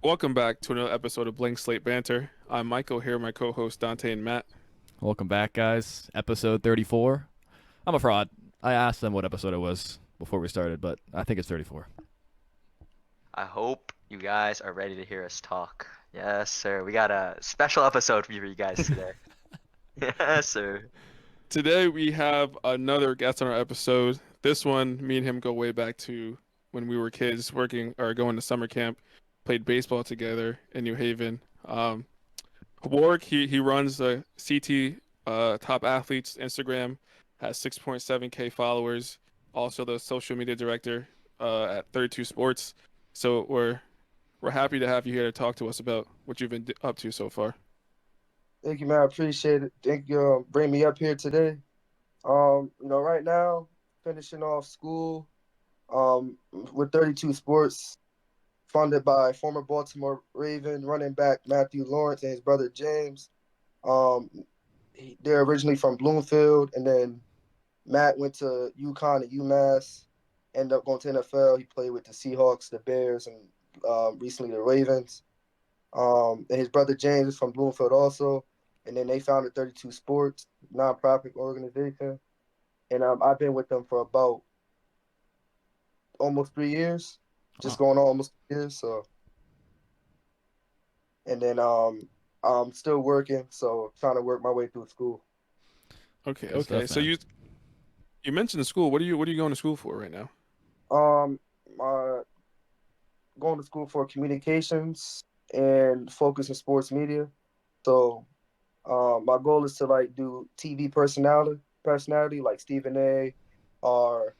Welcome back to another episode of Slate Banter. I'm Michael here, my co-host Dante and Matt. Welcome back, guys. Episode 34. I'm a fraud. I asked them what episode it was before we started, but I think it's 34. I hope you guys are ready to hear us talk. Yes, sir. We got a special episode for you guys today. Yes, sir. Today we have another guest on our episode. This one, me and him go way back to when we were kids, working or going to summer camp. Played baseball together in New Haven. Warrick, he runs the CT Top Athletes Instagram, has 6.7K followers. Also the social media director at 32 Sports. So we're happy to have you here to talk to us about what you've been up to so far. Thank you, man. I appreciate it. Thank you, bring me up here today. Right now, finishing off school, with 32 Sports, funded by former Baltimore Raven running back Matthew Lawrence and his brother James. Um, they're originally from Bloomfield, and then Matt went to UConn and UMass, ended up going to NFL. He played with the Seahawks, the Bears, and recently the Ravens. And his brother James is from Bloomfield also. And then they founded 32 Sports, nonprofit organization. And I've been with them for about almost 3 years, just Oh, going on almost 3 years. So, and then I'm still working, so trying to work my way through school. Okay, good okay. stuff, So man. you mentioned the school. What are you going to school for right now? Um, uh, Going to school for communications and focus in sports media. So, my goal is to like do TV personality like Stephen A. Or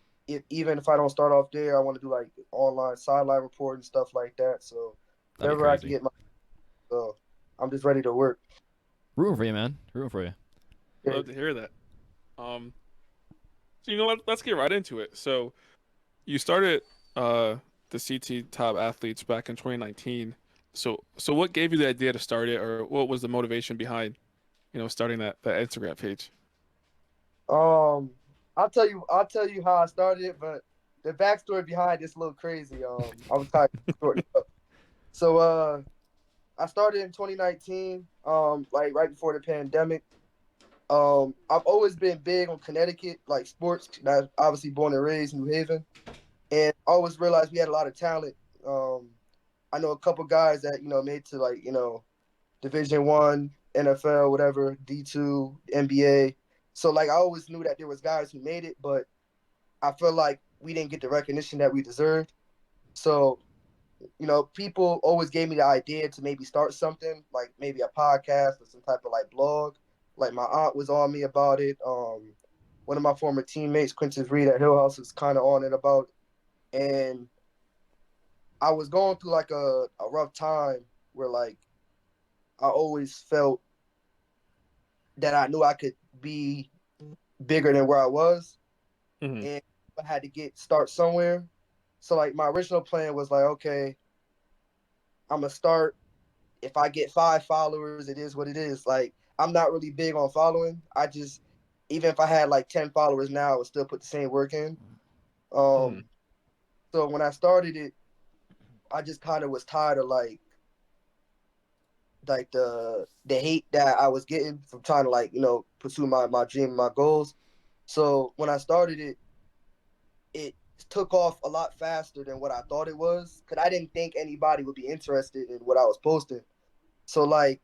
even if I don't start off there, I want to do like online sideline reporting stuff like that. So That'd be wherever I can crazy. get my, so I'm just ready to work. Rooting for you, man. Rooting for you. Yeah. Love to hear that. Um, so you know what? Let's get right into it. So you started uh the CT Top Athletes back in 2019. So what gave you the idea to start it, or what was the motivation behind starting that Instagram page? Um, I'll tell you how I started it, but the backstory behind it's a little crazy. I was kind of shorten it up. So I started in 2019, like right before the pandemic. I've always been big on Connecticut, like sports. I obviously born and raised in New Haven, and I always realized we had a lot of talent. Um, I know a couple guys that made to like Division 1, NFL, whatever, D2, NBA. So like I always knew that there was guys who made it, but I feel like we didn't get the recognition that we deserved. So people always gave me the idea to maybe start something like maybe a podcast or some type of like blog. Like my aunt was on me about it. One of my former teammates, Quintus Reed at Hill House, was kind of on it about it. And I was going through like a rough time where like I always felt that I knew I could be bigger than where I was, Hmm. and I had to start somewhere. So like my original plan was like, okay, I'm gonna start. If I get 5 followers, it is what it is. Like I'm not really big on following. I just even if I had like 10 followers now, I would still put the same work in. Hmm. Um, so when I started it, I just kind of was tired of like the hate that I was getting from trying to like pursue my dream, my goals. So when I started it, it took off a lot faster than what I thought it was because I didn't think anybody would be interested in what I was posting. So like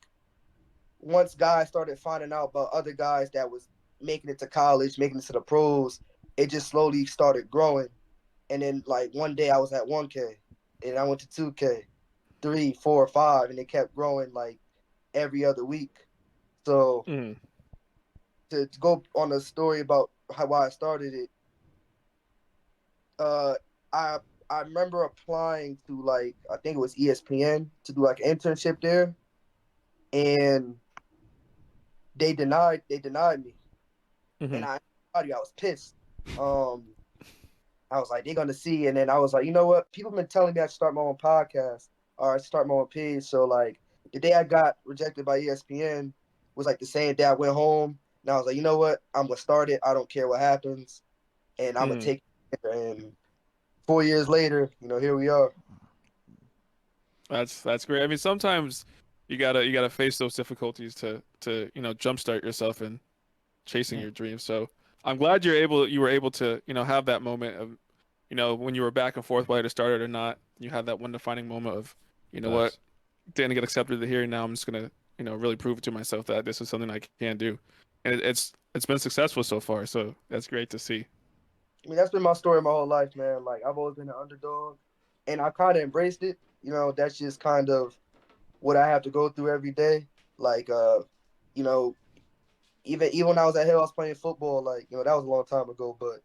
once guys started finding out about other guys that was making it to college, making it to the pros, it just slowly started growing. And then like one day I was at 1K, and I went to 2K, 3, 4, 5, and it kept growing like every other week. So Hmm. to go on the story about why I started it, uh, I I remember applying to like I think it was ESPN to do like an internship there, and they denied me, Hmm. and I was pissed. Um, I was like, they're gonna see, and then I was like, you know what? People been telling me I should start my own podcast or I should start my own page. So like the day I got rejected by ESPN was like the same day I went home, and I was like, you know what? I'm gonna start it. I don't care what happens, and I'm gonna Hmm. take it. And 4 years later, here we are. That's great. I mean, sometimes you gotta face those difficulties to jumpstart yourself in chasing Yeah. your dreams. So I'm glad you were able to have that moment of when you were back and forth whether to start it or not. You had that one defining moment of what, Facts. didn't get accepted here. Now I'm just gonna really prove it to myself that this is something I can do, and it's been successful so far. So that's great to see. I mean, that's been my story my whole life, man. Like I've always been an underdog, and I kind of embraced it. That's just kind of what I have to go through every day. Like, you know, even when I was at Hill, I was playing football. Like, that was a long time ago. But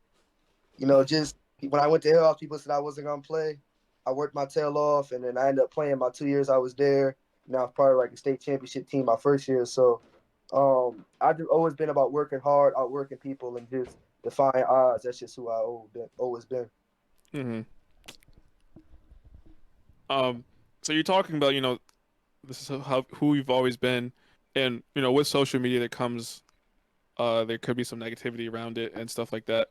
just when I went to Hill, people said I wasn't gonna play. I worked my tail off, and then I ended up playing my 2 years I was there. And I was part of like a state championship team my first year. So, I've just always been about working hard, outworking people, and just defying odds. That's just who I always been. hmm so you're talking about this is how who you've always been, and with social media there comes there could be some negativity around it and stuff like that.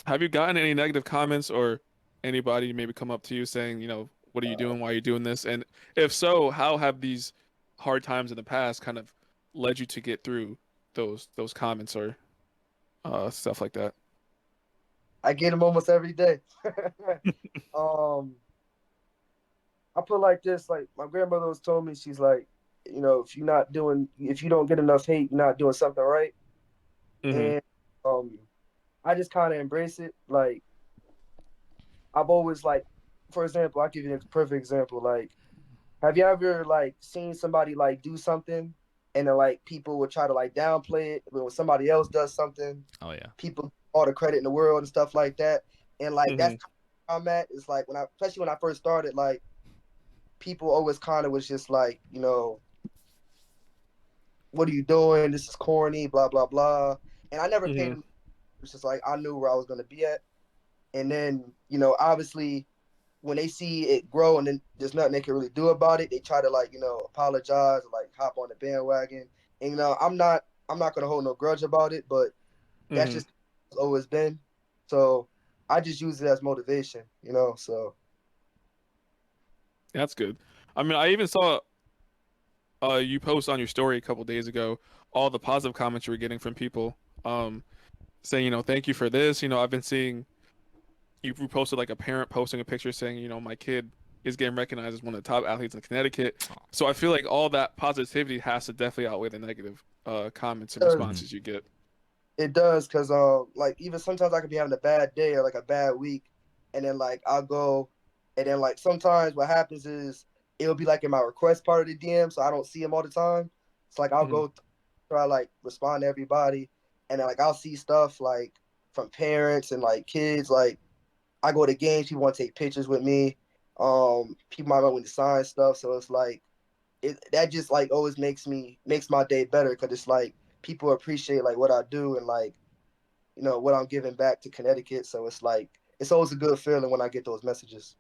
Have you gotten any negative comments or anybody maybe come up to you saying, what are you doing? Why are you doing this? And if so, how have these hard times in the past kind of led you to get through those comments or stuff like that? I get them almost every day. um, I put like this, like my grandmother was told me, she's like, if you don't get enough hate, you're not doing something right. hmm And um, I just kind of embrace it. Like I've always like, for example, I'll give you a perfect example. Like, have you ever like seen somebody like do something, and then like people would try to like downplay it, but when somebody else does something, Oh yeah. people all the credit in the world and stuff like that. And like that's hmm kind of where I'm at. It's like especially when I first started, like people always kind of was just like, what are you doing? This is corny, blah blah blah. And I never paid hmm them. It's just like I knew where I was gonna be at. And then, obviously when they see it grow and then there's nothing they can really do about it, they try to like, apologize or like hop on the bandwagon. And I'm not gonna hold no grudge about it, but that's hmm just always been. So I just use it as motivation. So That's good. I mean, I even saw you post on your story a couple days ago all the positive comments you were getting from people saying, thank you for this. I've been seeing you posted like a parent posting a picture saying, my kid is getting recognized as one of the top athletes in Connecticut. So I feel like all that positivity has to definitely outweigh the negative comments and Hmm. responses you get. it does, cause like even sometimes I could be having a bad day or like a bad week, and then like I'll go, and then like sometimes what happens is it'll be like in my request part of the DM, so I don't see them all the time. It's like I'll hmm go try like respond to everybody, and then like I'll see stuff like from parents and like kids. Like I go to games, people want to take pictures with me. People might want me to sign stuff, so it's like that just like always makes my day better because it's like people appreciate like what I do and like what I'm giving back to Connecticut. So it's like it's always a good feeling when I get those messages.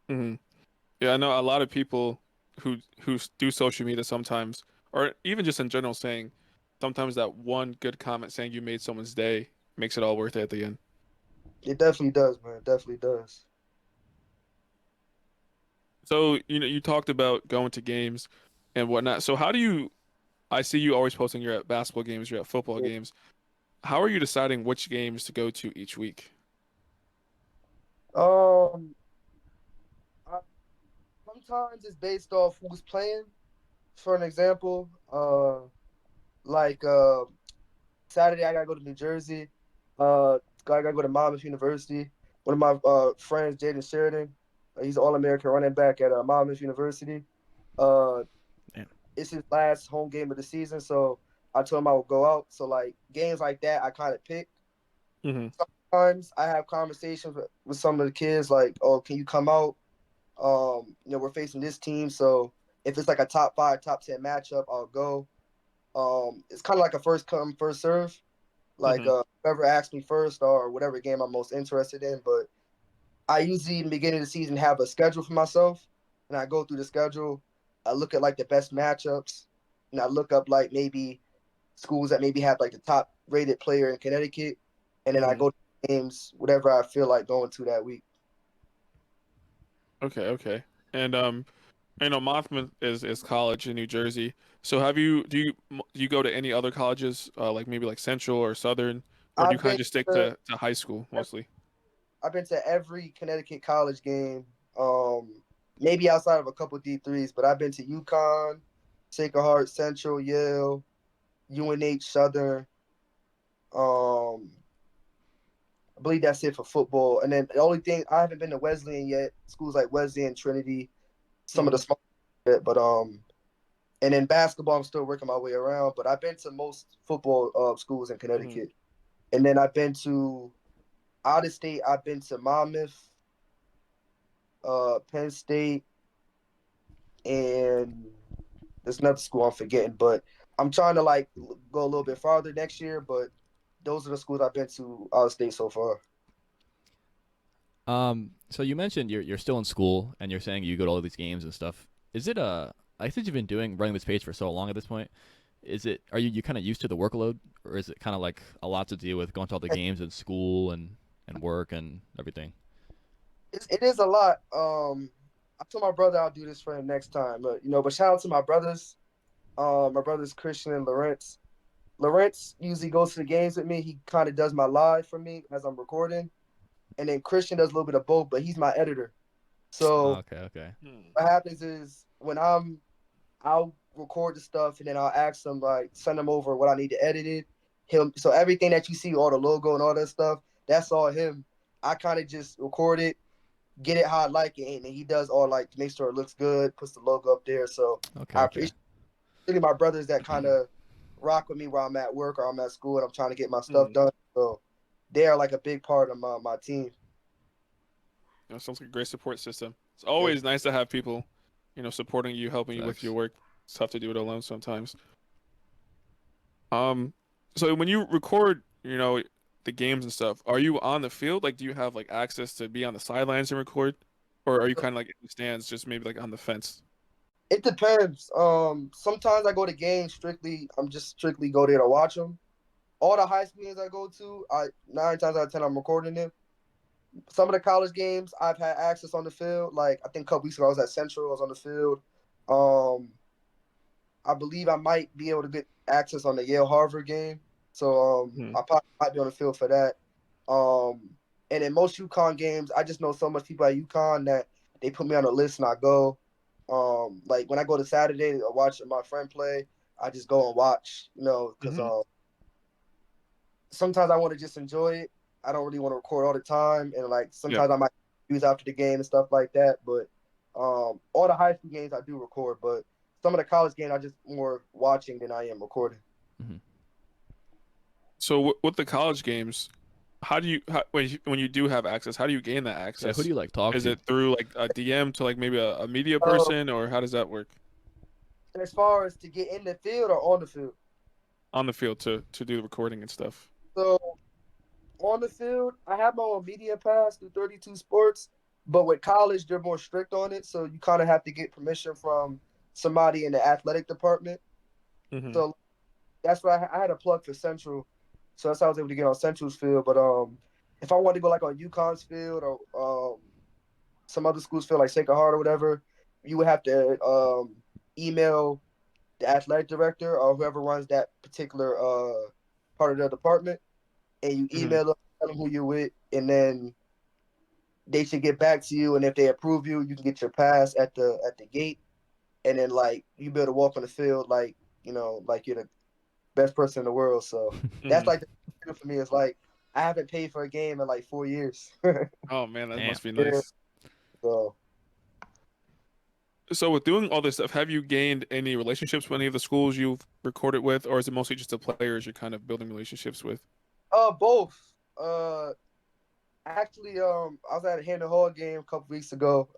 hmm Yeah, I know a lot of people who do social media sometimes, or even just in general, saying sometimes that one good comment saying you made someone's day makes it all worth it at the end. It definitely does, man. It definitely does. So, you talked about going to games and whatnot. So how do you, I see you always posting you're at basketball games, you're at football Yeah. games. How are you deciding which games to go to each week? Um, I, sometimes it's based off who's playing. For an example, like Saturday I gotta go to New Jersey. I gotta go to Monmouth University. One of my friends, Jaden Sheridan, he's an All-American running back at Monmouth University. Uh, Damn. it's his last home game of the season, so I told him I would go out. So like games like that, I kind of pick. hmm Sometimes I have conversations with some of the kids, like, "Oh, can you come out? We're facing this team, so if it's like a top five, top 10 matchup, I'll go." It's kind of like a first come, first serve. Like hmm whoever asks me first or whatever game I'm most interested in. But I usually in the beginning of the season have a schedule for myself, and I go through the schedule. I look at like the best matchups, and I look up like maybe schools that maybe have like the top rated player in Connecticut, and then I hmm go to games whatever I feel like going to that week. Okay, okay. And I know Monmouth is college in New Jersey. So do you go to any other colleges, like maybe like Central or Southern, or do you I've kind been of just stick to to high school mostly? I've been to every Connecticut college game. Maybe outside of a couple D3s, but I've been to UConn, Sacred Heart, Central, Yale, UNH, Southern. Um, I believe that's it for football. And then the only thing I haven't been to Wesleyan yet. Schools like Wesleyan, Trinity, some of the Hmm. small, but and then basketball, I'm still working my way around. But I've been to most football schools in Hmm. Connecticut, and then I've been to out of state. I've been to Monmouth, Penn State, and there's another school I'm forgetting. But I'm trying to like go a little bit farther next year. But those are the schools I've been to out of state so far. So you mentioned you're still in school and you're saying you go to all these games and stuff. Is it I think you've been running this page for so long at this point. Is it are you kind of used to the workload, or is it kind of like a lot to deal with going to all the games and school and work and everything? It is a lot. I told my brother I'll do this for him next time. But but shout out to my brothers. My brothers Christian and Lawrence. Lawrence usually goes to the games with me. He kind of does my live for me as I'm recording, and then Christian does a little bit of both. But he's my editor. Oh, So okay, okay. Hmm. what happens is I'll record the stuff and then I'll ask him like send him over what I need to edit it. So everything that you see, all the logo and all that stuff, that's all him. I kind of just record it, get it how I like it, and he does all like make sure it looks good, puts the logo up there. So Okay, I okay. appreciate really my brothers that kind of rock with me while I'm at work or I'm at school and I'm trying to get my stuff Hmm. done. So they are like a big part of my team. Sounds like a great support system. It's Yes. always nice to have people, supporting you, helping you with your Facts. work. It's tough to do it alone sometimes. Um, so when you record, the games and stuff, are you on the field? Like, do you have like access to be on the sidelines and record, or are you kind of like in the stands, just maybe like on the fence? It depends. Sometimes I go to games strictly. I'm just strictly go there to watch them. All the high school games I go to, I 9 times out of 10 I'm recording them. Some of the college games I've had access on the field. Like I think a couple weeks ago I was at Central. I was on the field. Um, I believe I might be able to get access on the Yale Harvard game. So Hmm. I probably might be on the field for that. And in most UConn games, I just know so much people at UConn that they put me on a list and I go. Like when I go to Saturday to watch my friend play, I just go and watch, because Hmm. sometimes I want to just enjoy it. I don't really want to record all the time, and like Yeah. sometimes I might use after the game and stuff like that. But all the high school games I do record, but some of the college games I just more watching than I am recording. Hmm. So with the college games, when you do have access, how do you gain that Yeah, who do access? you like talk Is to? it through like a DM to like maybe a media Uh, person, or how does that work as far as to get in the field or on the field, on the field to do the recording and stuff? so on the field, I have my own media pass through 32 Sports, but with college, they're more strict on it. So you kind of have to get permission from somebody in the athletic department. Hmm. So that's why I had a plug for Central. So that's how I was able to get on Central's field. But if I wanted to go like on UConn's field or some other schools field like Sacred Heart or whatever, you would have to email the athletic director or whoever runs that particular part of the department, and you Hmm. email them, tell them who you're with, and then they should get back to you. And if they approve you, you can get your pass at the gate, and then like you be able to walk on the field like like you're the best person in the world. So that's Hmm. like the for me. It's like I haven't paid for a game in like 4 years. Oh man, that Damn. must be Yeah. nice. So So with doing all this stuff, have you gained any relationships with any of the schools you've recorded with, or is it mostly just the players you're kind of building relationships with? both. Actually, I was at a Hampton Hall game a couple weeks ago.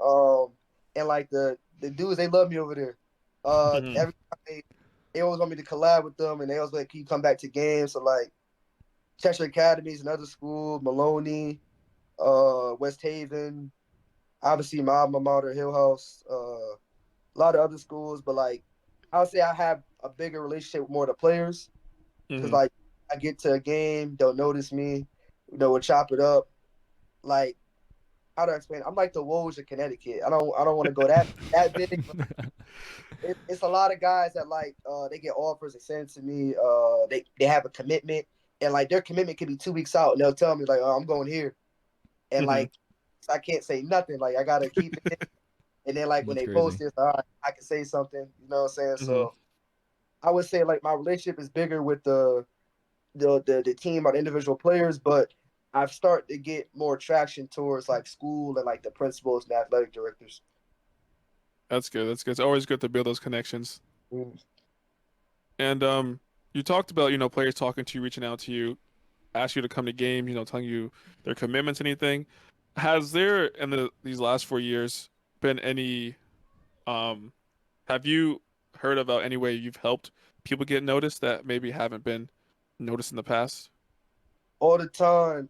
And like the dudes, they love me over there. Hmm. Every time they always want me to collab with them, and they always like, "Can you come back to games?" So like Cheshire Academies, another school, Maloney, West Haven, obviously my alma mater, Hill House, a lot of other schools. But like I would say, I have a bigger relationship with more of the players because Hmm. like I get to a game, they'll notice me, we'll chop it up. Like how do I explain? I'm like the Woj of Connecticut. I don't want to go that big. But it's a lot of guys that like they get offers, they send it to me. They have a commitment, and like their commitment could be 2 weeks out, and they'll tell me like, oh, I'm going here, and Hmm. like I can't say nothing. Like I gotta keep it. And then like when That's they post crazy. it, all right, I can say something. You know what I'm saying? Hmm. So I would say like my relationship is bigger with the team or the individual players, but I've started to get more traction towards like school and like the principals and athletic directors. That's good. That's good. It's always good to build those connections. Mm. And you talked about, players talking to you, reaching out to you, ask you to come to games, telling you their commitments, anything. Has there in these last 4 years been any um have you heard about any way you've helped people get noticed that maybe haven't been noticed in the past? All the time.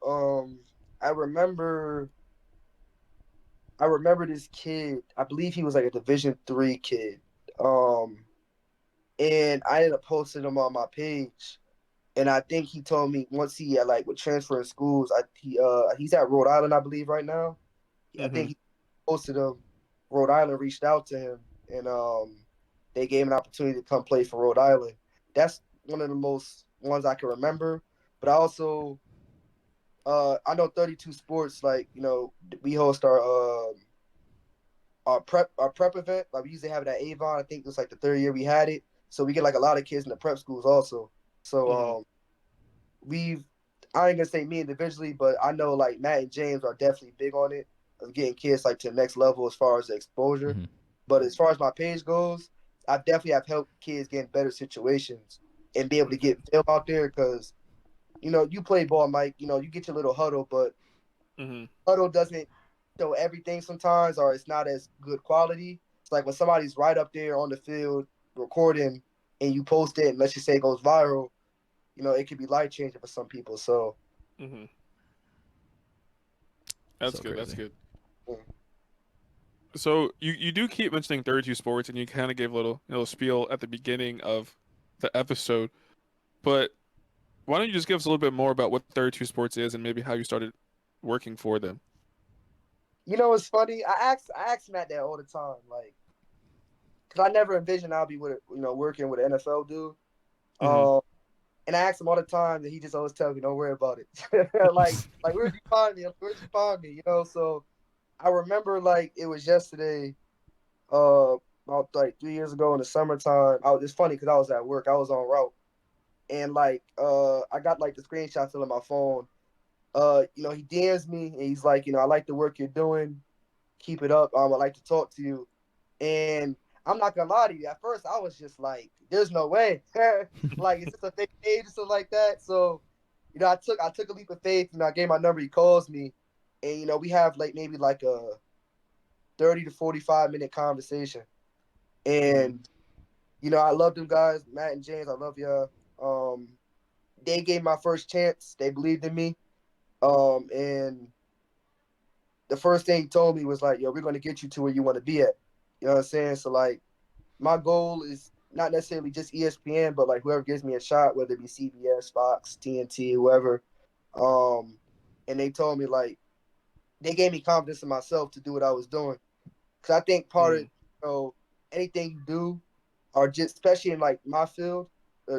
I remember I remember this kid. I believe he was like a Division 3 kid. Um, and I ended up posting him on my page. And I think he told me once he like would transfer in schools, he's at Rhode Island, I believe, right now. I Hmm. think he posted him. Rhode Island reached out to him, and they gave him an opportunity to come play for Rhode Island. That's one of the most ones I can remember. But I also, I know 32 Sports. Like we host our prep event. Like we usually have it at Avon. I think it was like the third year we had it. So we get like a lot of kids in the prep schools also. So Hmm. we've I ain't gonna say me individually, but I know like Matt and James are definitely big on it of getting kids like to the next level as far as the exposure. Hmm. But as far as my page goes, I definitely have helped kids get in better situations and be able to Hmm. get film out there because you play ball, Mike. You get your little huddle, but Hmm. huddle doesn't show everything sometimes, or it's not as good quality. It's like when somebody's right up there on the field recording and you post it, and let's just say it goes viral. It could be life changing for some people. So. Hmm. That's So good. That's crazy. good. Mm. So you do keep mentioning 32 Sports, and you kind of gave a little spiel at the beginning of the episode. But why don't you just give us a little bit more about what 32 Sports is and maybe how you started working for them? It's funny. I ask Matt that all the time, like, because I never envisioned I'll be with working with an NFL dude. Hmm. Um, and I ask him all the time, and he just always tells me, "Don't worry about it." like where'd you find me? Where'd you find me? So I remember like it was yesterday, about like 3 years ago in the summertime. It's funny because I was at work. I was on route, and like I got like the screenshots still on my phone. He DMs me and he's like, I like the work you're doing. Keep it up. I'd like to talk to you. And I'm not gonna lie to you. At first, I was just like, "There's no way." Like, is this a fake page or something like that? So, I took a leap of faith. I gave my number. He calls me, and we have like maybe like a 30 to 45 minute conversation. Hmm. And I love them guys, Matt and James. I love y'all. Um, they gave my first chance. They believed in me. And the first thing he told me was like, "Yo, we're gonna get you to where you want to be at." You know what I'm saying? So like, my goal is not necessarily just ESPN, but like whoever gives me a shot, whether it be CBS, Fox, TNT, whoever. Um, and they told me like they gave me confidence in myself to do what I was doing. Cause I think part of Hmm. anything you do, or just especially in like my field,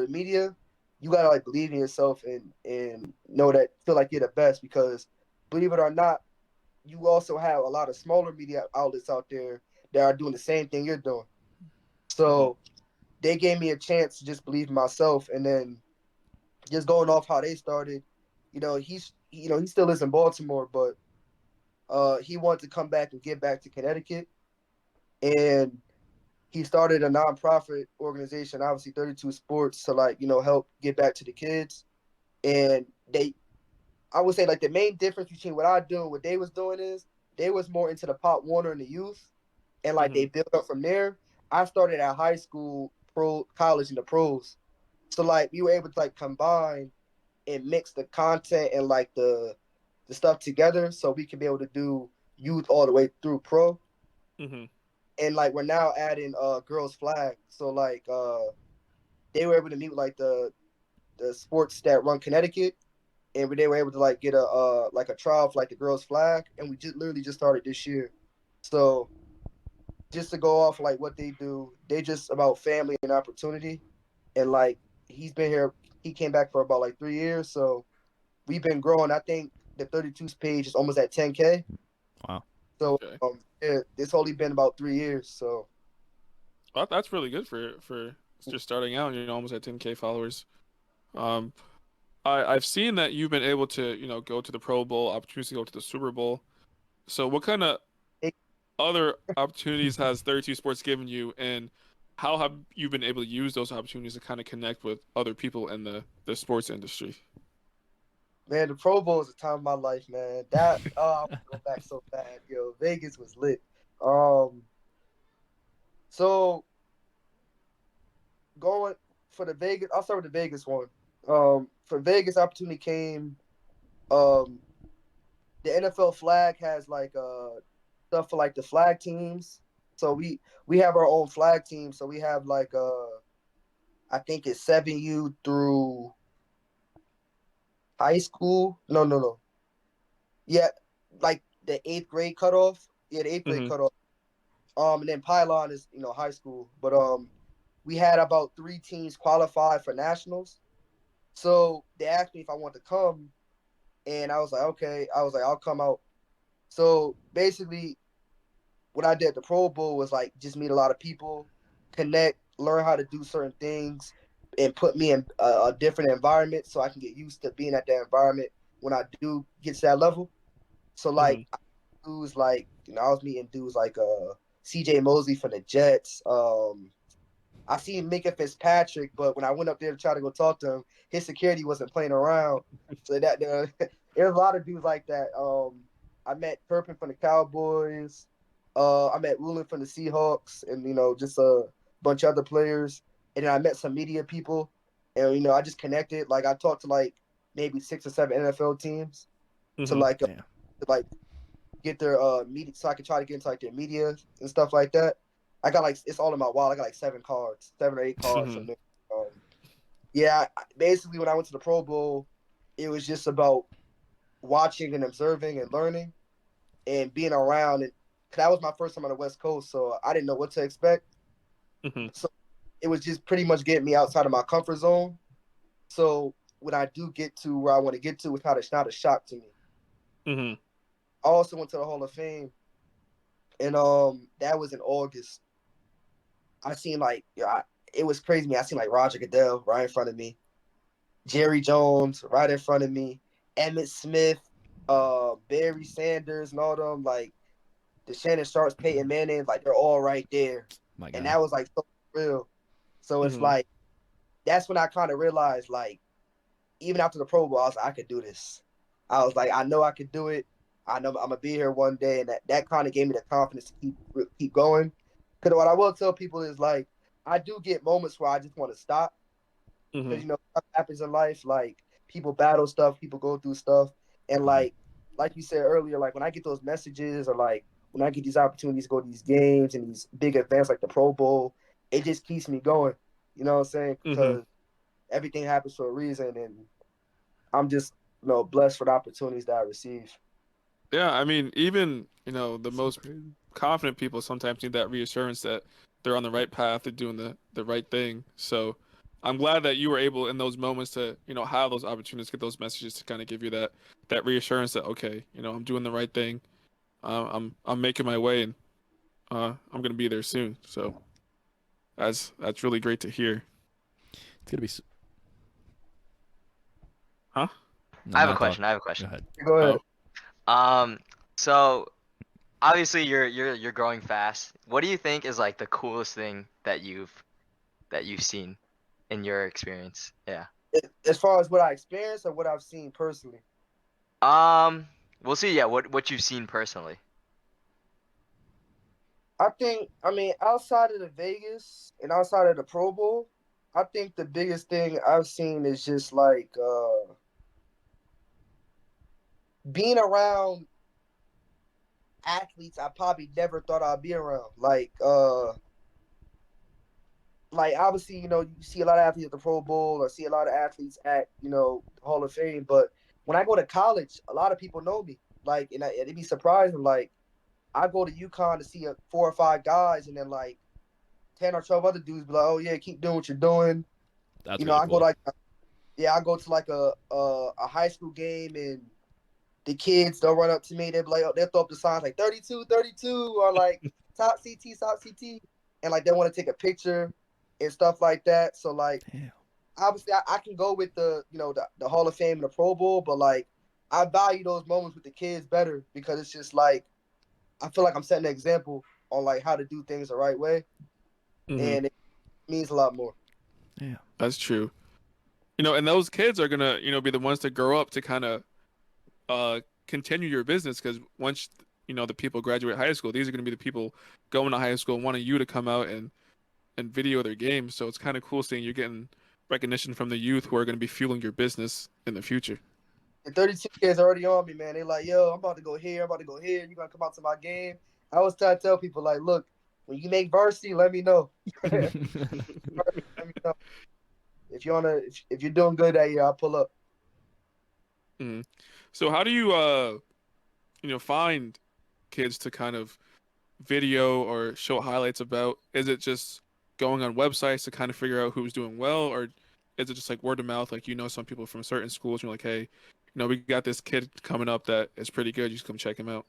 media, you gotta like believe in yourself and know that feel like you're the best because believe it or not, you also have a lot of smaller media outlets out there that are doing the same thing you're doing. Hmm. So they gave me a chance to just believe in myself, and then just going off how they started. He still lives in Baltimore, but he wanted to come back and get back to Connecticut, and he started a nonprofit organization, obviously 32 Sports, to like help get back to the kids. And I would say like the main difference between what I do and what they was doing is they was more into the Pop Warner and the youth, and like Hmm. they built up from there. I started at high school, college, and the pros. So like we were able to like combine and mix the content and like the stuff together, so we can be able to do youth all the way through pro. Hmm. And like we're now adding girls flag, so like they were able to meet like the sports that run Connecticut, and they were able to like get a like a trial for like the girls flag, and we just literally just started this year. So just to go off like what they do, they just about family and opportunity, and like he's been here, he came back for about like 3 years, so we've been growing. I think the 32's page is almost at 10K. Wow. So Okay. yeah, it's only been about 3 years. So Well, that's really good for just starting out. Almost at 10K followers. Um, I've seen that you've been able to go to the Pro Bowl, opportunities to go to the Super Bowl. So what kind of it, other opportunities has 32 Sports given you, and how have you been able to use those opportunities to kind of connect with other people in the sports industry? man, the Pro Bowl is the time of my life, man. That I want to go back so bad. Yo, Vegas was lit. Um, so going for the Vegas, I'll start with the Vegas one. For Vegas, opportunity came. Um, the NFL flag has like stuff for like the flag teams. So we have our own flag team. So we have like I think it's 7U through high school. No, no, no. Yeah, like the eighth grade cutoff. Yeah, the eighth grade Hmm. cutoff. And then pylon is high school. But we had about 3 teams qualify for nationals. So they asked me if I want to come, and I was like, okay. I was like, I'll come out. So basically, what I did at the Pro Bowl was like just meet a lot of people, connect, learn how to do certain things, and put me in a different environment so I can get used to being at that environment when I do get to that level. So like Hmm. dudes like I was meeting dudes like CJ Mosley from the Jets. I seen Minka Fitzpatrick, but when I went up there to try to go talk to him, his security wasn't playing around. So that there's a lot of dudes like that. I met Turpin from the Cowboys. I met Woolen from the Seahawks, and just a bunch of other players. And then I met some media people, and I just connected. Like I talked to like maybe 6 or 7 NFL teams to Hmm. like Damn. get their media, so I can try to get into like their media and stuff like that. I got like it's all in my wallet. I got like 7 cards, 7 or 8 cards Hmm. from there. Yeah, basically when I went to the Pro Bowl, it was just about watching and observing and learning and being around. And cause that was my first time on the West Coast, so I didn't know what to expect. Hmm. So it was just pretty much getting me outside of my comfort zone. So when I do get to where I want to get to, it's not a shock to me. Hmm. I also went to the Hall of Fame, and that was in August. I seen like it was crazy. I seen like Roger Goodell right in front of me, Jerry Jones right in front of me, Emmett Smith, Barry Sanders, and all them like the Shannon Sharps, Peyton Manning, like they're all right there, My and God. that was like so real. So it's Hmm. like that's when I kind of realized like even after the Pro Bowl, I was like I could do this. I was like I know I could do it. I know I'm gonna be here one day, and that kind of gave me the confidence to keep going. Because what I will tell people is like I do get moments where I just want to stop because Hmm. stuff happens in life. Like people battle stuff, people go through stuff, and Mhm. like you said earlier, like when I get those messages or like when I get these opportunities to go to these games and these big events like the Pro Bowl, it just keeps me going. You know what I'm saying? Hmm. Because everything happens for a reason, and I'm just blessed for the opportunities that I receive. Yeah, I mean, even the So most crazy. confident people sometimes need that reassurance that they're on the right path, they're doing the right thing. So I'm glad that you were able in those moments to have those opportunities, get those messages to kind of give you that reassurance that okay, I'm doing the right thing. I'm making my way, and I'm gonna be there soon. So that's really great to hear. It's gonna be. Huh? No, I have a not talk. question. I have a Go question. ahead. Go ahead. Oh. So obviously you're growing fast. What do you think is like the coolest thing that you've seen in your experience? Yeah. As far as what I experienced or what I've seen personally, Um, we'll see. Yeah, what you've seen personally. I mean, outside of the Vegas and outside of the Pro Bowl, I think the biggest thing I've seen is just like being around athletes I probably never thought I'd be around. Like obviously, you see a lot of athletes at the Pro Bowl or see a lot of athletes at, the Hall of Fame, but when I go to college, a lot of people know me. Like, and it'd be surprising. Like, I go to UConn to see 4 or 5 guys, and then like 10 or 12 other dudes be like, "Oh yeah, keep doing what you're doing." That's You know, really I go cool. like, yeah, I go to like a high school game, and the kids they'll run up to me. They'll be like, oh, they'll throw up the signs like 32, 32, or like top CT, and like they want to take a picture and stuff like that. So like, Damn. obviously, I can go with the Hall of Fame and the Pro Bowl, but like, I value those moments with the kids better because it's just like I feel like I'm setting an example on like how to do things the right way, Hmm. and it means a lot more. Yeah. That's true. And those kids are gonna, be the ones that grow up to kind of uh continue your business because once the people graduate high school, these are gonna be the people going to high school and wanting you to come out and video their games. So it's kind of cool seeing you're getting recognition from the youth who are gonna be fueling your business in the future. The 32 kids already on me, man. They like, yo, I'm about to go here. I'm about to go here. You gonna come out to my game? I always try to tell people like, look, when you make varsity, let me know. Let me know if you wanna. If you're doing good that year, I'll pull up. Hmm. So how do you find kids to kind of video or show highlights about? Is it just going on websites to kind of figure out who's doing well, or is it just like word of mouth? Like some people from certain schools, you're like, hey, we got this kid coming up that is pretty good. You just come check him out.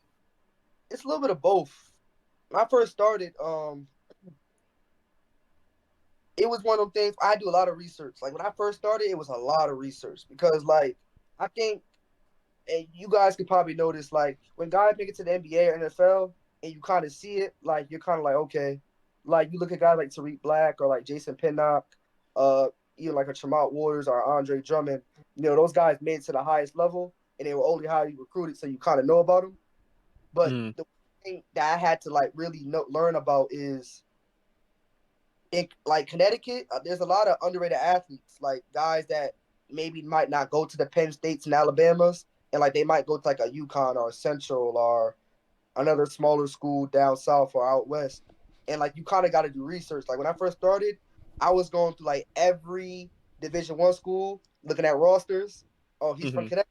It's a little bit of both. When I first started, it was one of them things. I do a lot of research. Like when I first started, it was a lot of research because like I think, and you guys could probably notice like when guys make it to the NBA or NFL, and you kind of see it, like you're kind of like okay, like you look at guys like Tariq Black or like Jason Pinnock, uh, even like a Tremont Waters or Andre Drummond. Those guys made it to the highest level, and they were only highly recruited, so you kind of know about them. But Mm, the thing that I had to like really learn about is in like Connecticut, there's a lot of underrated athletes, like guys that maybe might not go to the Penn States and Alabamas, and like they might go to like a UConn or a Central or another smaller school down south or out west. And like you kind of got to do research. Like when I first started, I was going through like every Division 1 school, looking at rosters. Oh, he's from hmm. Connecticut.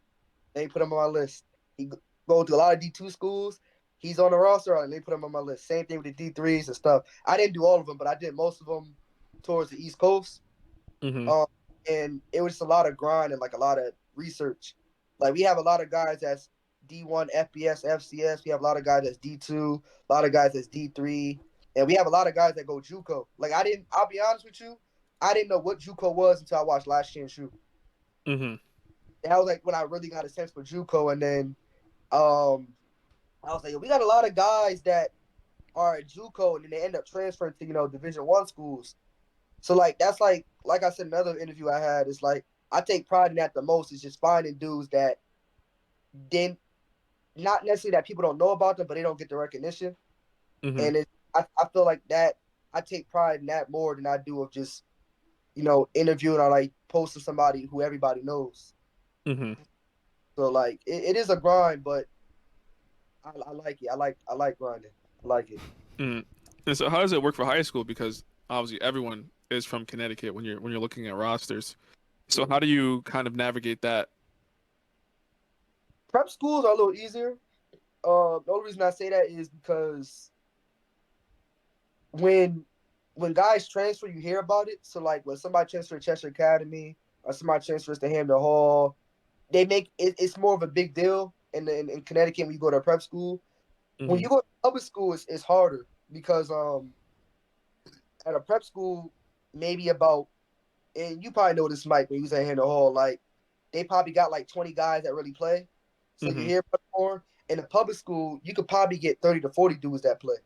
They put him on my list. He go to a lot of D2 schools. He's on the roster, and they put him on my list. Same thing with the D3s and stuff. I didn't do all of them, but I did most of them towards the East Coast. Hmm. Um, and it was just a lot of grind and like a lot of research. Like we have a lot of guys that's D1, FBS, FCS. We have a lot of guys that's D2, a lot of guys that's D3, and we have a lot of guys that go JUCO. Like I didn't. I'll be honest with you, I didn't know what JUCO was until I watched Last Chance Shoot. Hmm. That was like when I really got a sense for JUCO, and then um, I was like, we got a lot of guys that are at JUCO, and then they end up transferring to Division 1 schools. So like that's like I said in another interview I had, it's like I take pride in that the most is just finding dudes that didn't not necessarily that people don't know about them, but they don't get the recognition. Hmm. And I feel like that I take pride in that more than I do of just interviewing or like posting somebody who everybody knows. Hmm. So like it is a grind, but I like it. I like grinding. I like it. Hmm. And so how does it work for high school? Because obviously everyone is from Connecticut when you're looking at rosters. So how do you kind of navigate that? Prep schools are a little easier. The only reason I say that is because when guys transfer, you hear about it. So like when somebody transfers to Cheshire Academy or somebody transfers to Hampton Hall, they make it, it's more of a big deal in Connecticut when you go to a prep school. When Hmm. you go to public school, it's harder because at a prep school, maybe about and you probably know this, Mike, when you was at Hampton Hall, like they probably got like 20 guys that really play. So you Hmm. hear much more. In a public school, you could probably get 30 to 40 dudes that play. Yeah.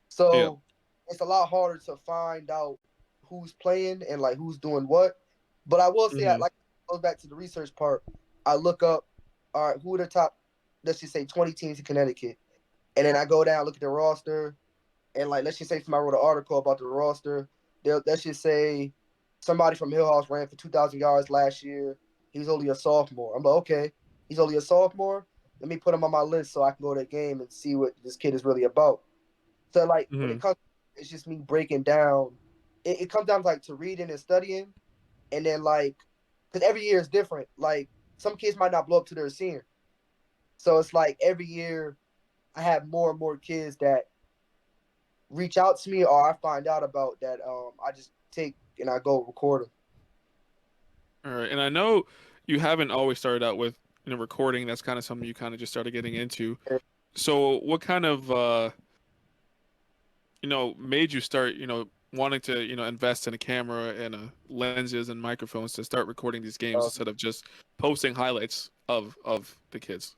So it's a lot harder to find out who's playing and like who's doing what. But I will say, Hmm. like, it goes back to the research part. I look up, all right, who are the top, let's just say 20 teams in Connecticut. And then I go down, look at the roster, and like, let's just say somebody wrote an article about the roster. Let's just say somebody from Hill House ran for 2,000 yards last year. He was only a sophomore. I'm like, okay, he's only a sophomore. Let me put him on my list so I can go to the game and see what this kid is really about. So like when Hmm. it comes, it's just me breaking down. It comes down to like to reading and studying, and then like because every year is different. Like some kids might not blow up to their senior. So it's like every year I have more and more kids that reach out to me or I find out about that. I just take and I go record them. All right, and I know you haven't always started out with recording. That's kind of something you kind of just started getting into. So what kind of made you start wanting to invest in a camera and lenses and microphones to start recording these games Uh, instead of just posting highlights of the kids?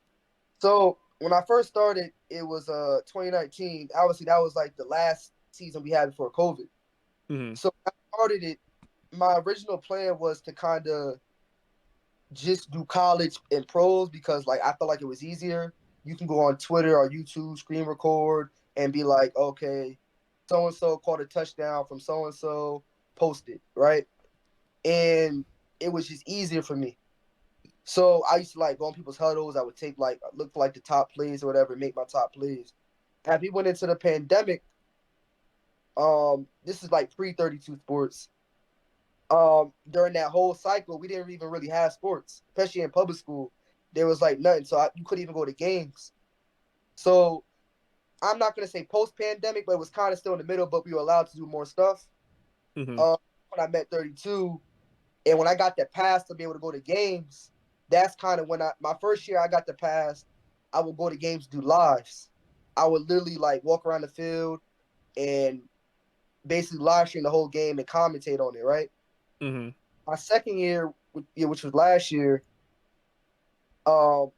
so when I first started, it was 2019. Obviously, that was like the last season we had before COVID. Hmm. So when I started it, my original plan was to kind of just do college and pros because like I felt like it was easier. You can go on Twitter or YouTube, screen record, and be like, okay, so and so caught a touchdown from so and so, post it, right? And it was just easier for me. So I used to like go on people's huddles. I would take like look for like the top plays or whatever, make my top plays. As we went into the pandemic, this is like pre 32 sports. During that whole cycle, we didn't even really have sports, especially in public school. There was like nothing, so you couldn't even go to games. So I'm not gonna say post pandemic, but it was kind of still in the middle. But we were allowed to do more stuff. Hmm. When I met 32, and when I got the pass to be able to go to games, that's kind of when my first year I got the pass. I would go to games, do lives. I would literally like walk around the field and basically live stream the whole game and commentate on it, right? Hmm. My second year, which was last year, um,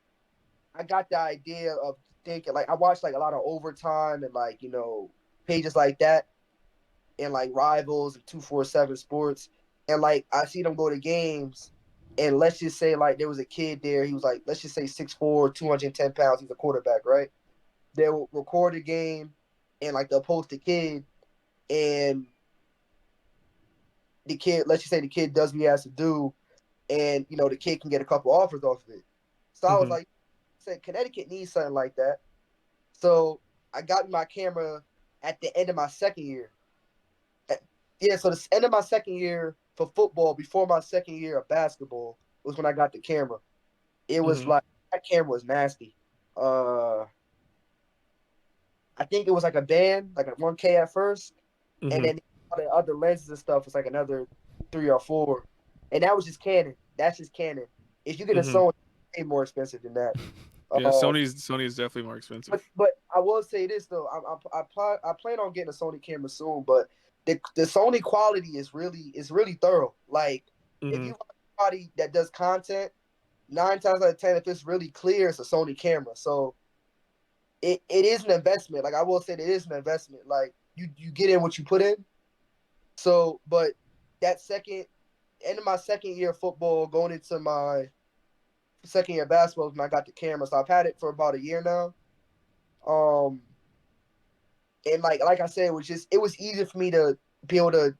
I got the idea of thinking like I watched like a lot of overtime and like pages like that and like rivals and 247 sports and like I see them go to games and let's just say like there was a kid there, he was like let's just say 6'4", 210 pounds, he's a quarterback, right? They'll record a game and like they'll post a kid and the kid, let's just say the kid does what he has to do and the kid can get a couple offers off of it. So I was Hmm. like, said Connecticut needs something like that. So I got my camera at the end of my second year. Yeah, so the end of my second year for football, before my second year of basketball, was when I got the camera. It was Hmm. like that camera was nasty. Uh, I think it was like a band, like a 1K at first, and Hmm. then all the other lenses and stuff was like another 3 or 4, and that was just Canon. That's just Canon. If you get a Hmm. Sony, it's way more expensive than that. Yeah, Um, Sony is definitely more expensive. but I will say this though, I plan on getting a Sony camera soon, but the Sony quality is really thorough. Like if Hmm. you are somebody that does content, 9 times out of 10, if it's really clear, it's a Sony camera. So it is an investment. Like I will say, it is an investment. Like you get in what you put in. So, but that second end of my second year of football, going into my second year of basketball, when I got the camera, so I've had it for about a year now. Um, and like I said, it was easier for me to be able to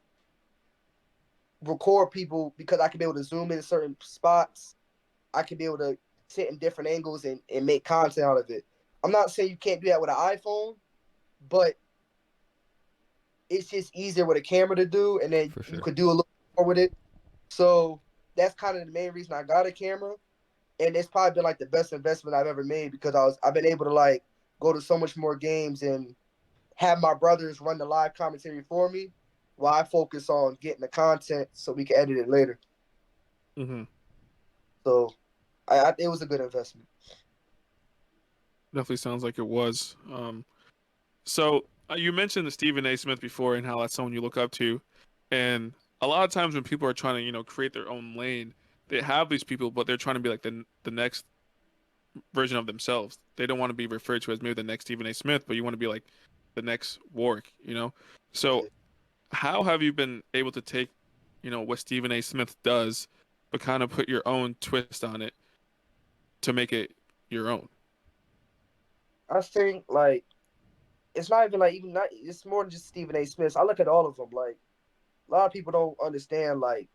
record people because I could be able to zoom in certain spots. I could be able to sit in different angles and make content out of it. I'm not saying you can't do that with an iPhone, but it's just easier with a camera to do, and then For you sure. could do a little more with it. So that's kind of the main reason I got a camera, and it's probably been like the best investment I've ever made because I've been able to like go to so much more games and have my brothers run the live commentary for me while I focus on getting the content so we can edit it later. Hmm. So it was a good investment. Definitely sounds like it was. So you mentioned the Stephen A. Smith before and how that's someone you look up to, and a lot of times when people are trying to create their own lane, they have these people, but they're trying to be like the next version of themselves. They don't want to be referred to as maybe the next Stephen A. Smith, but you want to be like the next Warrick, you know? So Yeah. how have you been able to take, what Stephen A. Smith does, but kind of put your own twist on it to make it your own? I think like it's not even like even not it's more than just Stephen A. Smith. I look at all of them like a lot of people don't understand like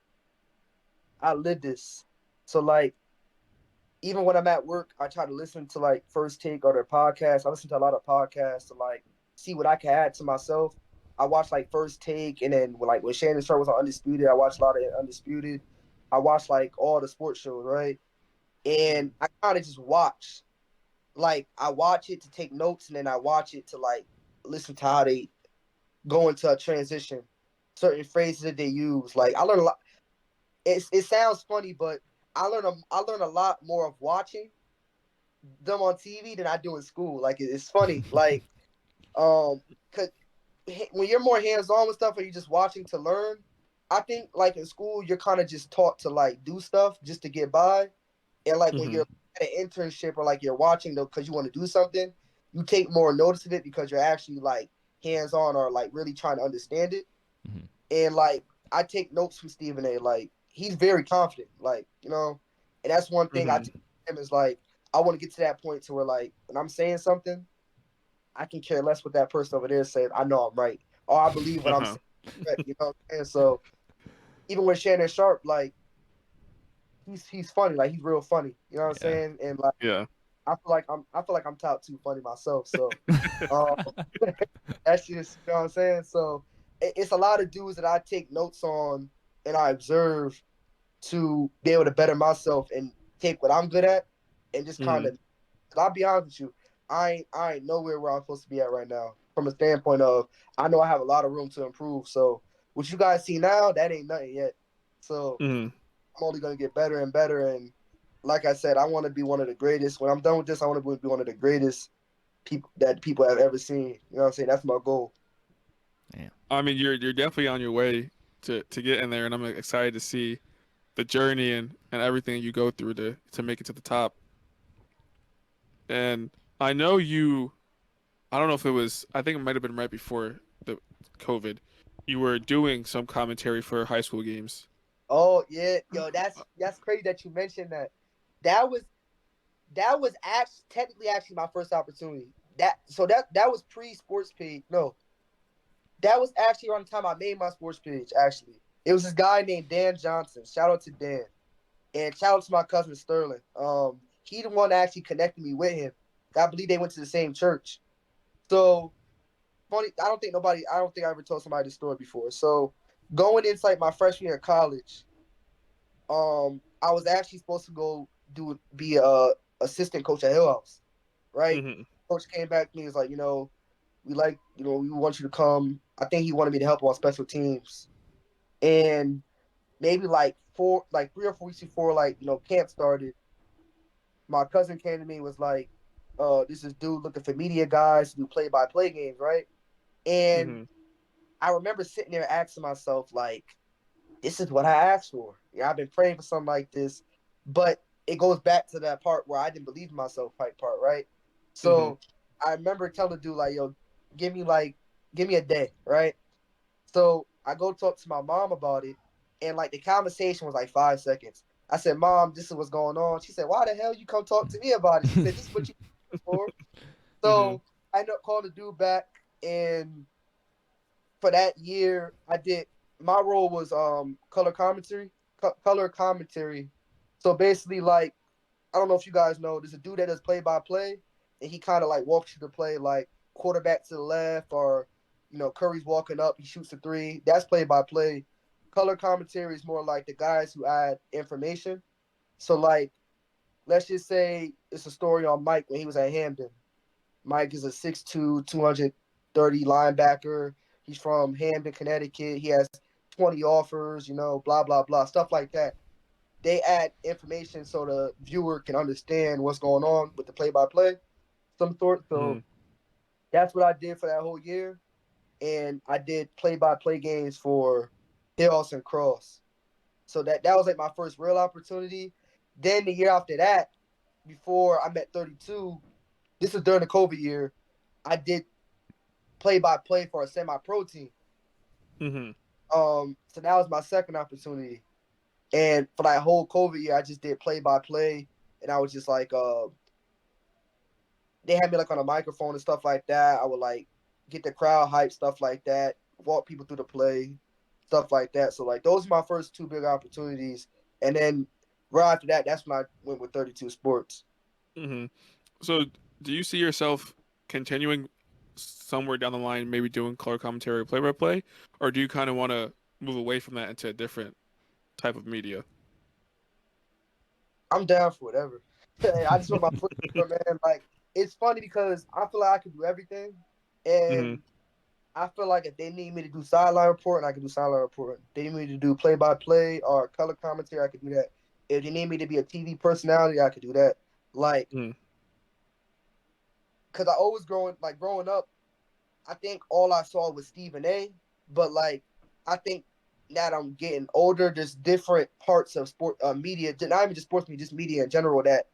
I live this. So like even when I'm at work, I try to listen to like First Take or their podcast. I listen to a lot of podcasts to like see what I can add to myself. I watch like First Take, and then when Shannon Sharp was on Undisputed, I watched a lot of Undisputed. I watched like all the sports shows, right? and I kind of just watch. Like I watch it to take notes, and then I watch it to like listen to how they go into a transition, certain phrases that they use. Like I learn a lot. It sounds funny, but I learn a lot more of watching them on TV than I do in school. Like it's funny. Like cause when you're more hands on with stuff, and you're just watching to learn. I think like in school, you're kind of just taught to like do stuff just to get by, and like when Mm-hmm. you're at an internship or like you're watching though because you want to do something, you take more notice of it because you're actually like hands on or like really trying to understand it. Hmm. And like I take notes from Stephen A. Like he's very confident, like and that's one thing I Mm-hmm. take from him is like I want to get to that point to where like when I'm saying something, I can care less what that person over there says. I know I'm right, or I believe what I'm Uh-huh. saying. You know what I'm saying? So even with Shannon Sharp, like he's funny, like he's real funny. You know what I'm Yeah. saying? And like Yeah. I feel like I'm top two funny myself. So um, that's just you know what I'm saying. So it's a lot of dudes that I take notes on and I observe to be able to better myself and take what I'm good at and just kind Mm-hmm. of. I'll be honest with you, I ain't nowhere where I'm supposed to be at right now. From a standpoint of I know I have a lot of room to improve. So what you guys see now, that ain't nothing yet. So Mm-hmm. I'm only gonna get better and better. And like I said, I want to be one of the greatest. When I'm done with this, I want to be one of the greatest people have ever seen. You know what I'm saying? That's my goal. Yeah. I mean, you're definitely on your way to get in there, and I'm excited to see the journey and everything you go through to make it to the top. And I know you. I don't know if it was. I think it might have been right before the COVID. You were doing some commentary for high school games. Oh yeah, yo, that's crazy that you mentioned that. That was that was actually technically actually my first opportunity. That was pre sports page. No, that was actually around the time I made my sports page. Actually, it was this guy named Dan Johnson. Shout out to Dan and shout out to my cousin Sterling. He the one that actually connected me with him. I believe they went to the same church. So funny. I don't think I ever told somebody this story before. So going into like my freshman year of college, I was actually supposed to go be a assistant coach at Hill House, right? Mm-hmm. Coach came back to me and was like, we want you to come. I think he wanted me to help on special teams. And maybe like 3 or 4 weeks before camp started, my cousin came to me and was like, this is dude looking for media guys to do play by play games, right? And Mm-hmm. I remember sitting there asking myself, like, this is what I asked for. Yeah, I've been praying for something like this. But it goes back to that part where I didn't believe in myself part, right? Mm-hmm. So I remember telling the dude, like, yo, give me a day, right? So I go talk to my mom about it, and like the conversation was like 5 seconds. I said, Mom, this is what's going on. She said, why the hell you come talk to me about it? She said, this is what you for. Mm-hmm. So I ended up calling the dude back, and for that year, I did my role was color commentary. So basically, like I don't know if you guys know, there's a dude that does play by play, and he kind of like walks you to play like quarterback to the left, or Curry's walking up, he shoots a three. That's play by play. Color commentary is more like the guys who add information. So like, let's just say it's a story on Mike when he was at Hamden. Mike is a 6'2", 230 linebacker. He's from Hamden, Connecticut. He has 20 offers, blah, blah, blah, stuff like that. They add information so the viewer can understand what's going on with the play-by-play, some sort. Mm-hmm. So that's what I did for that whole year. And I did play-by-play games for Hills and Cross. So that was like my first real opportunity. Then the year after that, before I met 32, this was during the COVID year, I did play by play for a semi pro team. Mm-hmm. So that was my second opportunity. And for that whole COVID year, I just did play by play, and I was just like, they had me like on a microphone and stuff like that. I would like get the crowd hype, stuff like that, walk people through the play, stuff like that. So like those are my first two big opportunities, and then right after that, that's when I went with 32 Sports. Mm-hmm. So, do you see yourself continuing somewhere down the line, maybe doing color commentary or play-by-play, or do you kind of want to move away from that into a different type of media? I'm down for whatever. I just want my foot in the door, man. Like it's funny because I feel like I can do everything, Hmm. and I feel like if they need me to do sideline reporting, I can do sideline reporting. If they need me to do play-by-play or color commentary, I can do that. If they need me to be a TV personality, I could do that. Like, Hmm. cause I always growing up, I think all I saw was Stephen A. But like, I think now that I'm getting older, there's different parts of sport media, not even just sports media, just media in general that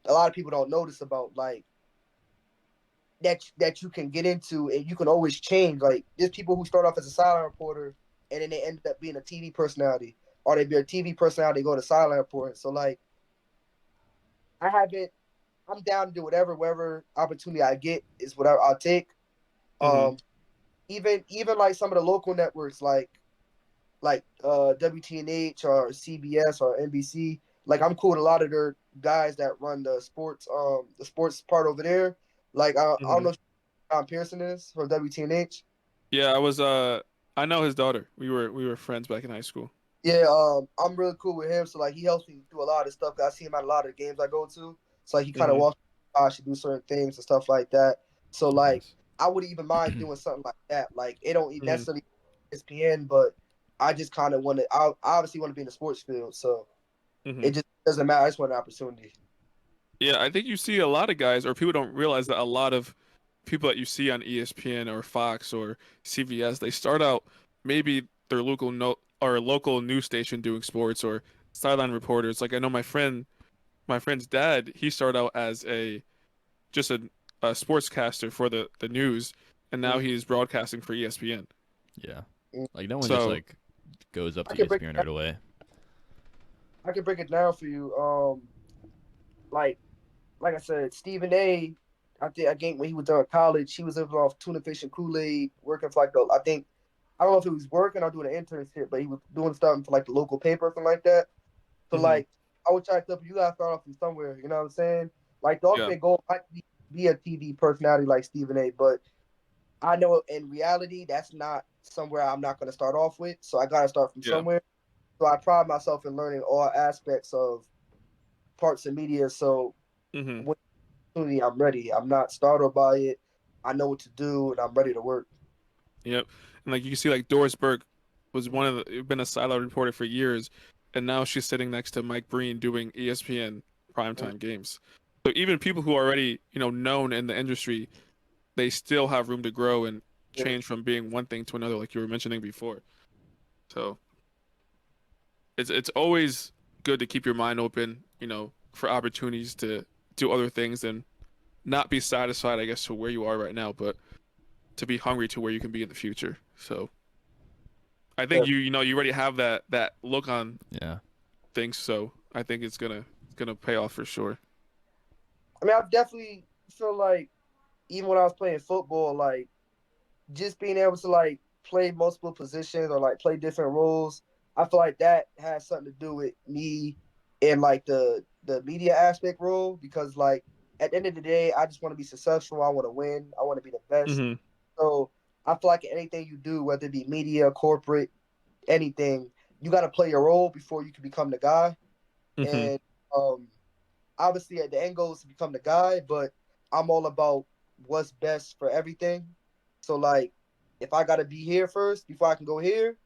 a lot of people don't notice about. Like that you can get into and you can always change. Like there's people who start off as a sideline reporter and then they end up being a TV personality, or they be a TV personality go to sideline reporting. So like I haven't. I'm down to do whatever opportunity I get is whatever I'll take. Hmm. Um, even like some of the local networks like WTNH or CBS or NBC. Like I'm cool with a lot of their guys that run the sports part over there. Like I don't Hmm. know who John Pearson is from WTNH. Yeah, I know his daughter. We were friends back in high school. Yeah, I'm really cool with him. So like he helps me do a lot of stuff. I see him at a lot of the games I go to. So like he kind of Hmm. walks me how I should do certain things and stuff like that. So That's like nice. I wouldn't even mind doing something like that. Like it don't Hmm. necessarily ESPN, but I just kind of want to. I obviously want to be in the sports field, so Hmm. it just doesn't matter. I just want an opportunity. Yeah, I think you see a lot of guys, or people don't realize that a lot of people that you see on ESPN or Fox or CBS, they start out maybe their local no or local news station doing sports or sideline reporters. Like I know my friend's dad, he started out as just a sportscaster for the news, and now Mm, he's broadcasting for ESPN. Yeah. mm. Like no one just So, like goes up I to can break ESPN it right away. I can break it down for you. Like like I said, Stephen A. I think when he was done at college, he was living off tuna fish and Kool Aid, working for like the I don't know if he was working or doing an internship, but he was doing something for like the local paper or something like that. So hmm. like I would try to tell people you gotta start off from somewhere, you know what I'm saying? Like the Yeah, ultimate goal might be a TV personality like Stephen A. But I know in reality that's not somewhere I'm not gonna start off with. So I gotta start from yeah. somewhere. So I pride myself in learning all aspects of parts of media. So Hmm. when opportunity, I'm ready. I'm not startled by it. I know what to do and I'm ready to work. Yep. And like you can see, like Doris Burke was been a sideline reporter for years, and now she's sitting next to Mike Breen doing ESPN Mm, primetime games. So even people who are already, known in the industry, they still have room to grow and yeah, change from being one thing to another, like you were mentioning before. So it's always good to keep your mind open, for opportunities to do other things and not be satisfied, I guess, to where you are right now, but to be hungry to where you can be in the future. So I think yeah. you already have that look on Yeah. things, so I think it's gonna pay off for sure. I mean, I definitely feel like even when I was playing football, like just being able to like play multiple positions or like play different roles, I feel like that has something to do with me in like the media aspect role because like at the end of the day, I just want to be successful. I want to win. I want to be the best. Hmm. So I feel like anything you do, whether it be media, corporate, anything, you got to play your role before you can become the guy. Hmm. And um, obviously, at the end goal is to become the guy, but I'm all about what's best for everything. So, like, if I got to be here first before I can go here,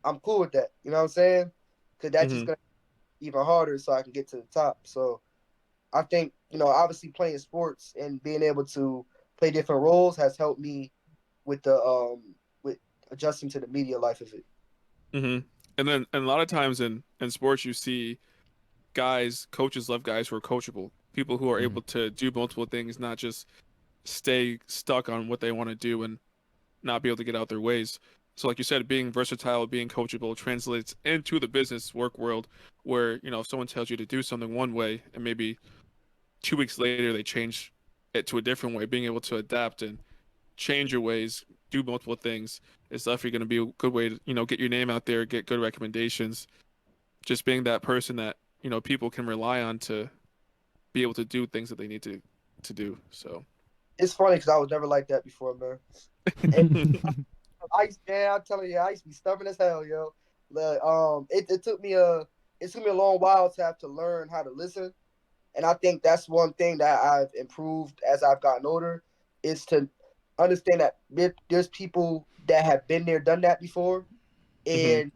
I'm cool with that. You know what I'm saying? Because that's just Hmm. going to be even harder so I can get to the top. So, I think, obviously playing sports and being able to play different roles has helped me with with adjusting to the media life of it. Hmm. And a lot of times in sports you see coaches love guys who are coachable, people who are Hmm. able to do multiple things, not just stay stuck on what they want to do and not be able to get out their ways. So like you said, being versatile, being coachable translates into the business work world where, if someone tells you to do something one way and maybe 2 weeks later they change it to a different way, being able to adapt and change your ways, do multiple things is definitely going to be a good way to, get your name out there, get good recommendations. Just being that person that, people can rely on to be able to do things that they need to do. So, It's funny because I was never like that before, man. And man, I'm telling you, I used to be stubborn as hell, yo. It took me a long while to have to learn how to listen. And I think that's one thing that I've improved as I've gotten older is to understand that there's people that have been there, done that before, Hmm. and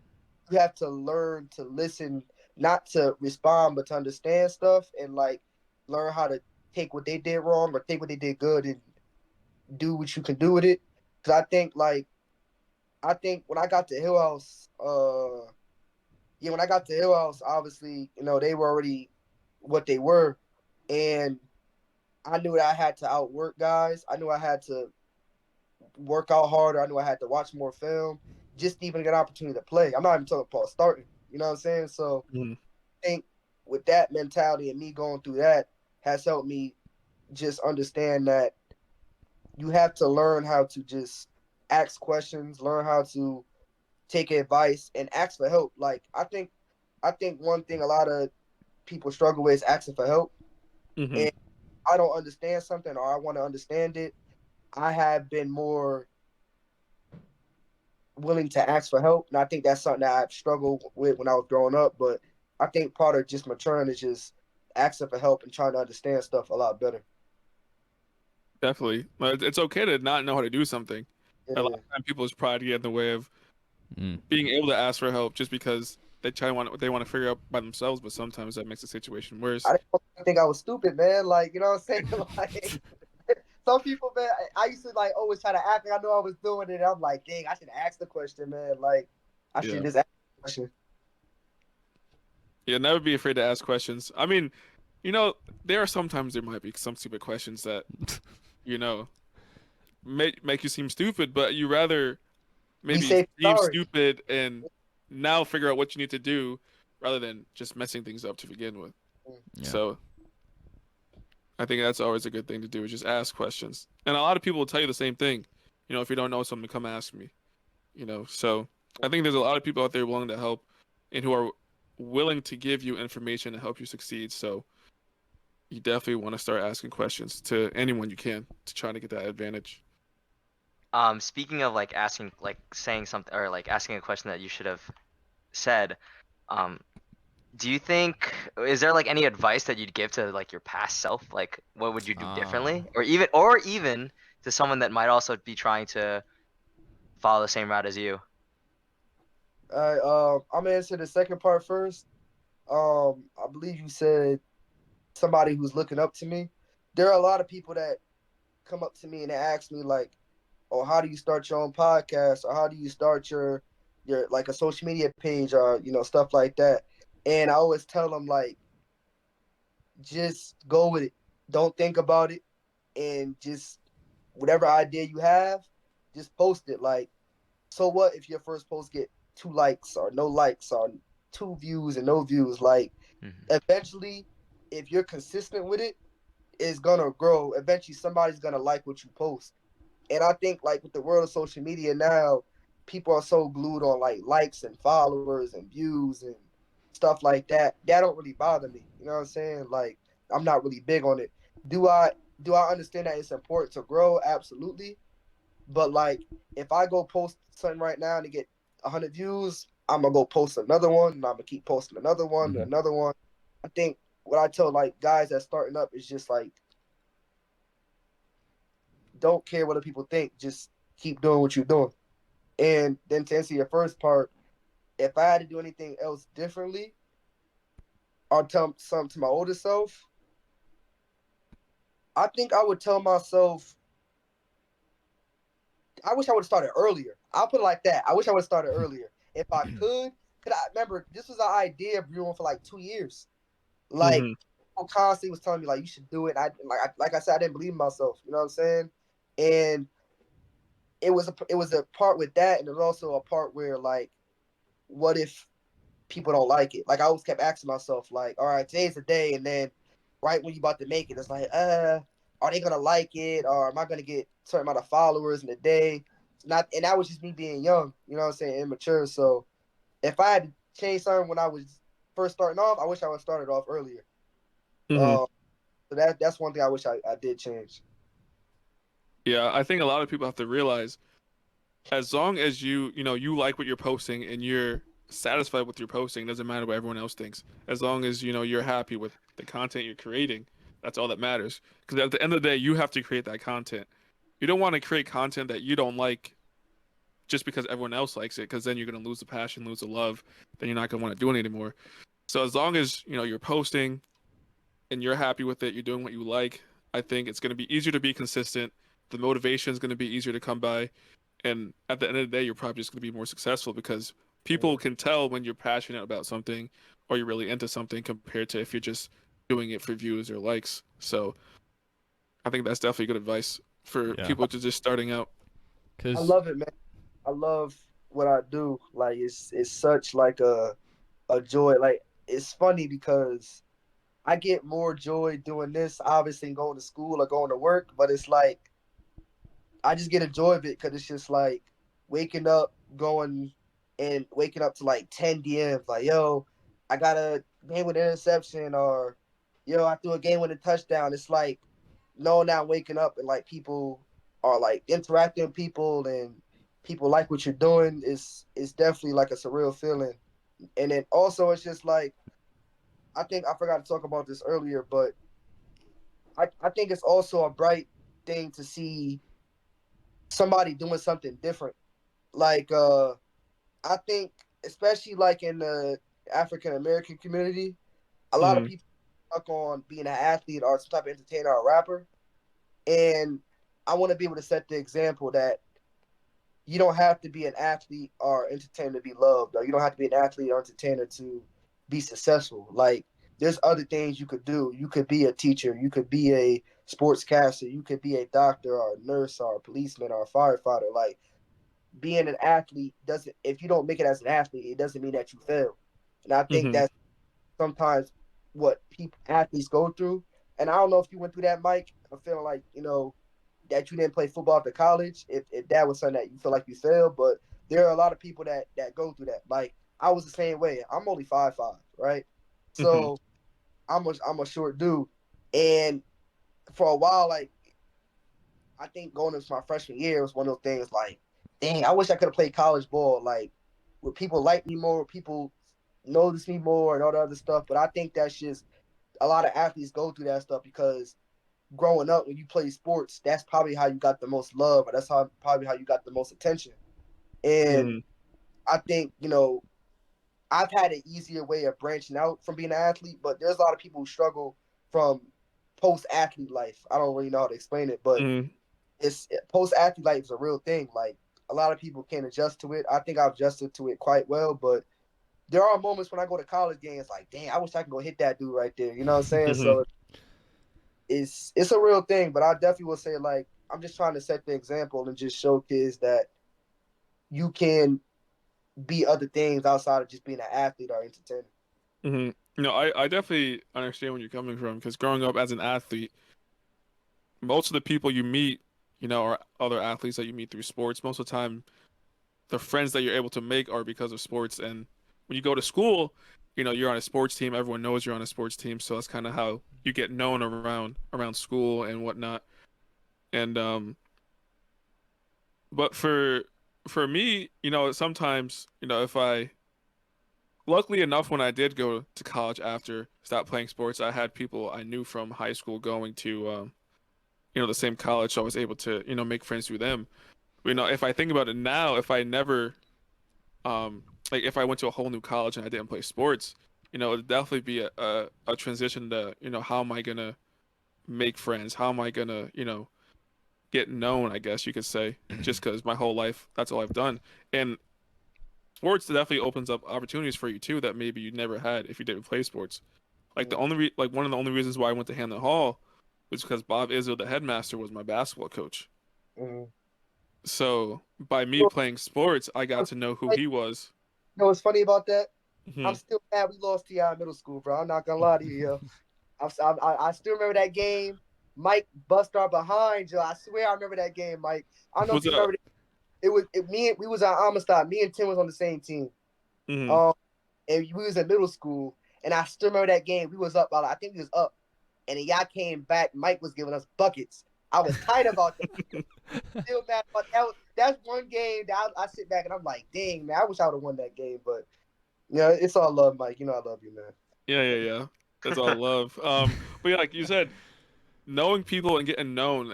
you have to learn to listen, not to respond, but to understand stuff and like learn how to take what they did wrong or take what they did good and do what you can do with it. Because I think when I got to Hill House, when I got to Hill House, obviously, they were already what they were, and I knew that I had to outwork guys. I knew I had to work out harder. I knew I had to watch more film just to even get an opportunity to play. I'm not even talking about starting. You know what I'm saying? So Hmm. I think with that mentality and me going through that has helped me just understand that you have to learn how to just ask questions, learn how to take advice and ask for help. Like I think one thing a lot of people struggle with is asking for help. Hmm. And I don't understand something or I want to understand it. I have been more willing to ask for help. And I think that's something that I've struggled with when I was growing up. But I think part of just maturing is just asking for help and trying to understand stuff a lot better. Definitely. It's okay to not know how to do something. A lot Yeah. of time people's pride get in the way of Mm. being able to ask for help just because they want to figure out by themselves, but sometimes that makes the situation worse. I didn't think I was stupid, man. Like, you know what I'm saying? Like some people, man, I used to like always try to act like I knew I was doing it. I'm like, dang, I should ask the question, man. Like, I should Yeah. just ask the question. Yeah, never be afraid to ask questions. I mean, you know, there might be some stupid questions that, you know, make you seem stupid, but you rather Be maybe safe, seem sorry. stupid and now figure out what you need to do rather than just messing things up to begin with. Yeah. So I think that's always a good thing to do is just ask questions. And a lot of people will tell you the same thing. You know, if you don't know something, come ask me. You know, so I think there's a lot of people out there willing to help and who are willing to give you information to help you succeed. So you definitely want to start asking questions to anyone you can to try to get that advantage. Speaking of like asking, like saying something or like asking a question that you should have said, um, do you think is there like any advice that you'd give to like your past self? Like what would you do Ah. differently? Or even to someone that might also be trying to follow the same route as you? All right, I'm gonna answer the second part first. I believe you said somebody who's looking up to me. There are a lot of people that come up to me and they ask me like, "Oh, how do you start your own podcast? Or how do you start your like a social media page or stuff like that?" And I always tell them like, just go with it. Don't think about it, and just whatever idea you have, just post it. Like, so what if your first post get 2 likes or no likes or 2 views and no views? Like, Hmm. eventually, if you're consistent with it, it's gonna grow. Eventually, somebody's gonna like what you post. And I think like with the world of social media now, people are so glued on like likes and followers and views and stuff like that. That don't really bother me. You know what I'm saying? Like I'm not really big on it. Do I do I understand that it's important to grow? Absolutely. But like if I go post something right now and get 100 views, I'm gonna go post another one and I'm gonna keep posting another one and Mhm. another one. I think what I tell like guys that's starting up is just like don't care what other people think. Just keep doing what you're doing. And then to answer your first part, if I had to do anything else differently, or tell something to my older self, I think I would tell myself, I wish I would have started earlier. I'll put it like that. I wish I would have started earlier. If I could, I remember this was an idea brewing for like 2 years. Like Hmm. people constantly was telling me like you should do it. Like I said, I didn't believe in myself. You know what I'm saying? And it was a part with that, and it was also a part where like, what if people don't like it? Like I always kept asking myself, like, all right, today's the day, and then right when you about to make it, it's like, are they gonna like it, or am I gonna get a certain amount of followers in a day? It's not, and that was just me being young, you know what I'm saying, immature. So if I had to change something when I was first starting off, I wish I would have started off earlier. Hmm. So that's one thing I wish I did change. Yeah, I think a lot of people have to realize as long as you like what you're posting and you're satisfied with your posting, it doesn't matter what everyone else thinks. As long as you're happy with the content you're creating, that's all that matters. Because at the end of the day, you have to create that content. You don't want to create content that you don't like just because everyone else likes it, because then you're gonna lose the passion, lose the love. Then you're not gonna want to do it anymore. So as long as you're posting and you're happy with it, you're doing what you like, I think it's gonna be easier to be consistent. The motivation is gonna be easier to come by, and at the end of the day, you're probably just gonna be more successful because people can tell when you're passionate about something or you're really into something compared to if you're just doing it for views or likes. So I think that's definitely good advice for Yeah, people to just starting out. I because love it, man. I love what I do. Like it's such like a joy. Like it's funny because I get more joy doing this, obviously, than going to school or going to work. But it's like I just get a joy of it because it's just like waking up, going and waking up to like 10 DMs. Like, yo, I got a game with an interception, or yo, I threw a game with a touchdown. It's like knowing that I'm waking up and like people are like interacting with people and people like what you're doing is definitely like a surreal feeling. And then also it's just like I think I forgot to talk about this earlier, but I think it's also a bright thing to see somebody doing something different. Like I think especially like in the African American community, a lot of Mm-hmm. people stuck on being an athlete or some type of entertainer or rapper. And I want to be able to set the example that you don't have to be an athlete or entertainer to be loved, or you don't have to be an athlete or entertainer to be successful. Like there's other things you could do. You could be a teacher, you could be a sportscaster, you could be a doctor or a nurse or a policeman or a firefighter. Like being an athlete doesn't, if you don't make it as an athlete, it doesn't mean that you fail. And I think Mm-hmm. that's sometimes what people athletes go through. And I don't know if you went through that, Mike. I'm feeling like, that you didn't play football after college, if that was something that you feel like you failed. But there are a lot of people that go through that. Like I was the same way. I'm only 5'5", right? Mm-hmm. So I'm a short dude. And for a while, like I think going into my freshman year was one of those things like, dang, I wish I could have played college ball. Like would people like me more, people notice me more and all the other stuff. But I think that's just a lot of athletes go through that stuff because growing up when you play sports, that's probably how you got the most love, or that's probably how you got the most attention. And Mm-hmm. I think I've had an easier way of branching out from being an athlete, but there's a lot of people who struggle from post athlete life. I don't really know how to explain it, but Mm-hmm. it's post athlete life is a real thing. Like a lot of people can't adjust to it. I think I've adjusted to it quite well, but there are moments when I go to college games like, dang, I wish I could go hit that dude right there. You know what I'm saying? Mm-hmm. So it's a real thing, but I definitely will say like I'm just trying to set the example and just show kids that you can be other things outside of just being an athlete or entertainer. Mm-hmm. No, I definitely understand where you're coming from because growing up as an athlete, most of the people you meet, are other athletes that you meet through sports. Most of the time, the friends that you're able to make are because of sports. And when you go to school, you're on a sports team. Everyone knows you're on a sports team, so that's kind of how you get known around school and whatnot. And but for me, sometimes, if I luckily enough, when I did go to college after stop playing sports, I had people I knew from high school going to the same college, so I was able to make friends through them. If I think about it now, if I never like if I went to a whole new college and I didn't play sports, it'd definitely be a transition to how am I gonna make friends? How am I gonna get known? I guess you could say, just because my whole life that's all I've done. And sports definitely opens up opportunities for you too that maybe you never had if you didn't play sports. Like one of the only reasons why I went to Hamlin Hall was because Bob Izzo, the headmaster, was my basketball coach. Mm-hmm. So by me You playing sports, I got to know who know he was. what's funny about that? I'm Hmm. still mad we lost to y'all in middle school, bro. I'm not gonna lie to you, yo. I still remember that game. Mike bust our behind, yo. I swear I remember that game, Mike. I don't know if Was you remember. It was me. We was at Amistad. Me and Tim was on the same team. hmm Um, and we was in middle school, and I still remember that game. We was up. I think we was up, and then y'all came back. Mike was giving us buckets. I was tight about that. Still mad about that. That's one game that I sit back and I'm like, dang man, I wish I would have won that game. But Yeah, it's all love, Mike. You know I love you, man. Yeah. That's all love. But yeah, like you said, knowing people and getting known,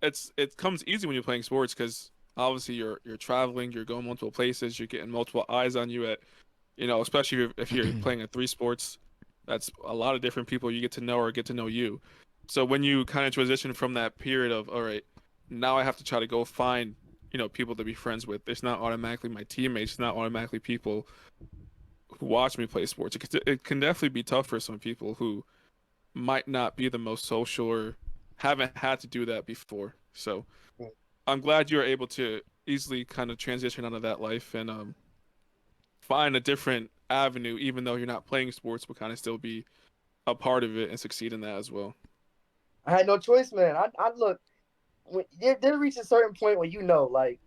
it comes easy when you're playing sports because obviously you're traveling, you're going multiple places, you're getting multiple eyes on you at, especially if you're playing at three sports, that's a lot of different people you get to know or get to know you. So when you kind of transition from that period of, all right, now I have to try to go find, people to be friends with. It's not automatically my teammates, it's not automatically people who watch me play sports. It can definitely be tough for some people who might not be the most social or haven't had to do that before. So I'm glad you were able to easily kind of transition out of that life and find a different avenue, even though you're not playing sports, but kind of still be a part of it and succeed in that as well. I had no choice, man. I look when there reached a certain point where like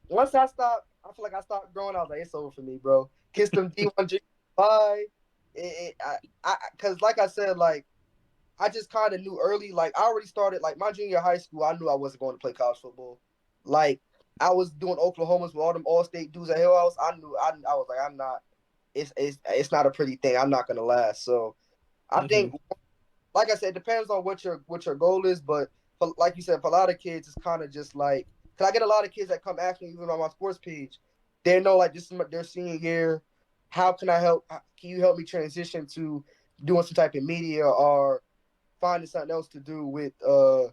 once I stopped, I feel like I stopped growing. I was like, it's over for me, bro. Kiss them D1 G. Bye. Cause like I said, like I just kind of knew early. Like I already started like my junior high school. I knew I wasn't going to play college football. Like I was doing Oklahoma's with all them all-state dudes at Hill House. I knew. I was like, I'm not. It's not a pretty thing. I'm not gonna last. So I Hmm. think, like I said, it depends on what your goal is. But for, like you said, for a lot of kids, it's kind of just like. Cause I get a lot of kids that come ask me even on my sports page. They know like this is their senior year. How can I help? Can you help me transition to doing some type of media or finding something else to do with to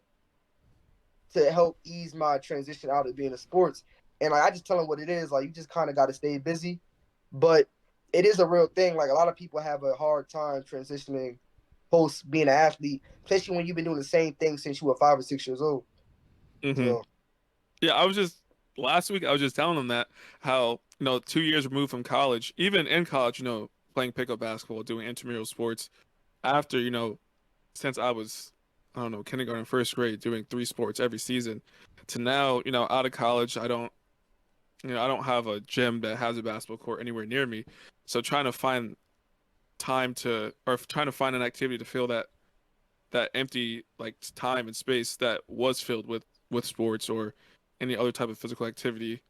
help ease my transition out of being in sports. And like I just tell them what it is. Like you just kind of got to stay busy, but it is a real thing. Like a lot of people have a hard time transitioning post being an athlete, especially when you've been doing the same thing since you were 5 or 6 years old. Hmm. So Yeah, last week I was just telling them that how, 2 years removed from college, even in college, playing pickup basketball, doing intramural sports after, since I was, I don't know, kindergarten, first grade, doing three sports every season, to now, out of college, I don't have a gym that has a basketball court anywhere near me. So trying to find trying to find an activity to fill that empty like time and space that was filled with sports or any other type of physical activity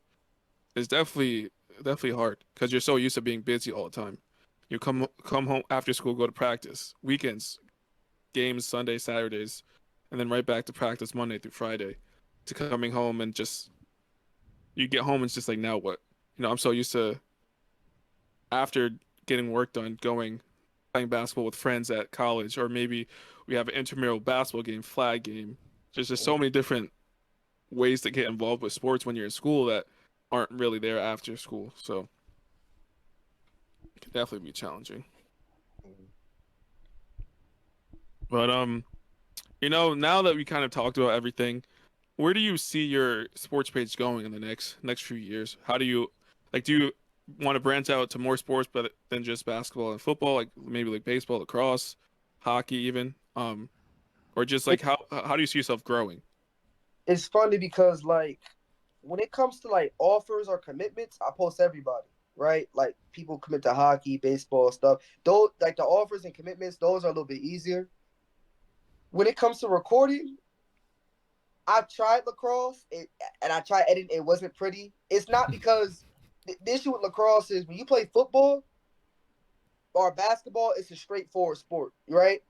is definitely hard because you're so used to being busy all the time. You come home after school, go to practice, weekends, games Sunday, Saturdays, and then right back to practice Monday through Friday. To coming home and just you get home and it's just like now what? I'm so used to after getting work done going playing basketball with friends at college or maybe we have an intramural basketball game, flag game. There's just so many different ways to get involved with sports when you're in school that aren't really there after school. So it can definitely be challenging. But now that we kind of talked about everything, where do you see your sports page going in the next few years? How do you do you want to branch out to more sports but than just basketball and football, like maybe like baseball, lacrosse, hockey even? Or just like how do you see yourself growing? it's funny because like when it comes to like offers or commitments, I post everybody, right? Like people commit to hockey, baseball stuff. Those like the offers and commitments, those are a little bit easier. When it comes to recording, I tried lacrosse and I tried editing. It wasn't pretty. It's not because the issue with lacrosse is when you play football or basketball, it's a straightforward sport, right?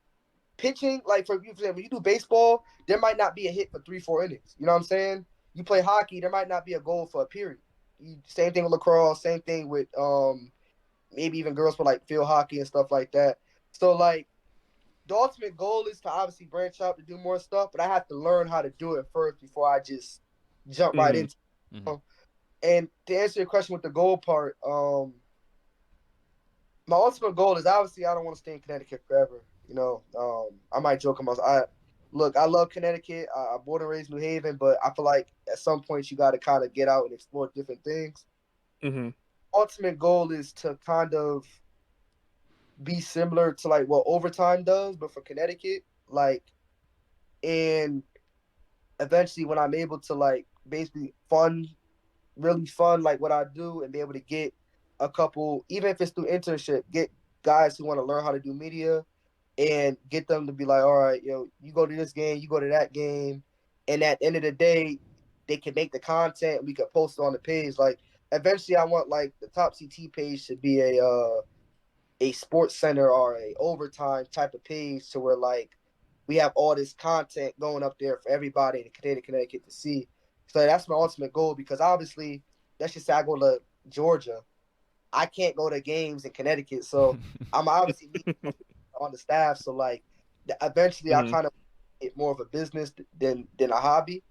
Pitching, like for example, when you do baseball, there might not be a hit for 3, 4 innings. You know what I'm saying? You play hockey, there might not be a goal for a period. Same thing with lacrosse. Same thing with maybe even girls for like field hockey and stuff like that. So like the ultimate goal is to obviously branch out to do more stuff, but I have to learn how to do it first before I just jump right Hmm. into it. And to answer your question with the goal part, my ultimate goal is obviously I don't want to stay in Connecticut forever. I might joke about I love Connecticut. I born and raised New Haven, but I feel like at some point you got to kind of get out and explore different things. Hmm. Ultimate goal is to kind of be similar to like what overtime does, but for Connecticut, like and eventually when I'm able to like basically really fun like what I do and be able to get a couple, even if it's through internship, get guys who want to learn how to do media and get them to be like, all right, you go to this game, you go to that game, and at the end of the day, they can make the content. We can post it on the page. Like eventually I want like the Top CT page to be a sports center or a overtime type of page to where like we have all this content going up there for everybody in Connecticut to see. So that's my ultimate goal because obviously, let's just say I go to Georgia, I can't go to games in Connecticut, so I'm obviously need on the staff. So like, eventually, I Mhm. kind of get more of a business than a hobby.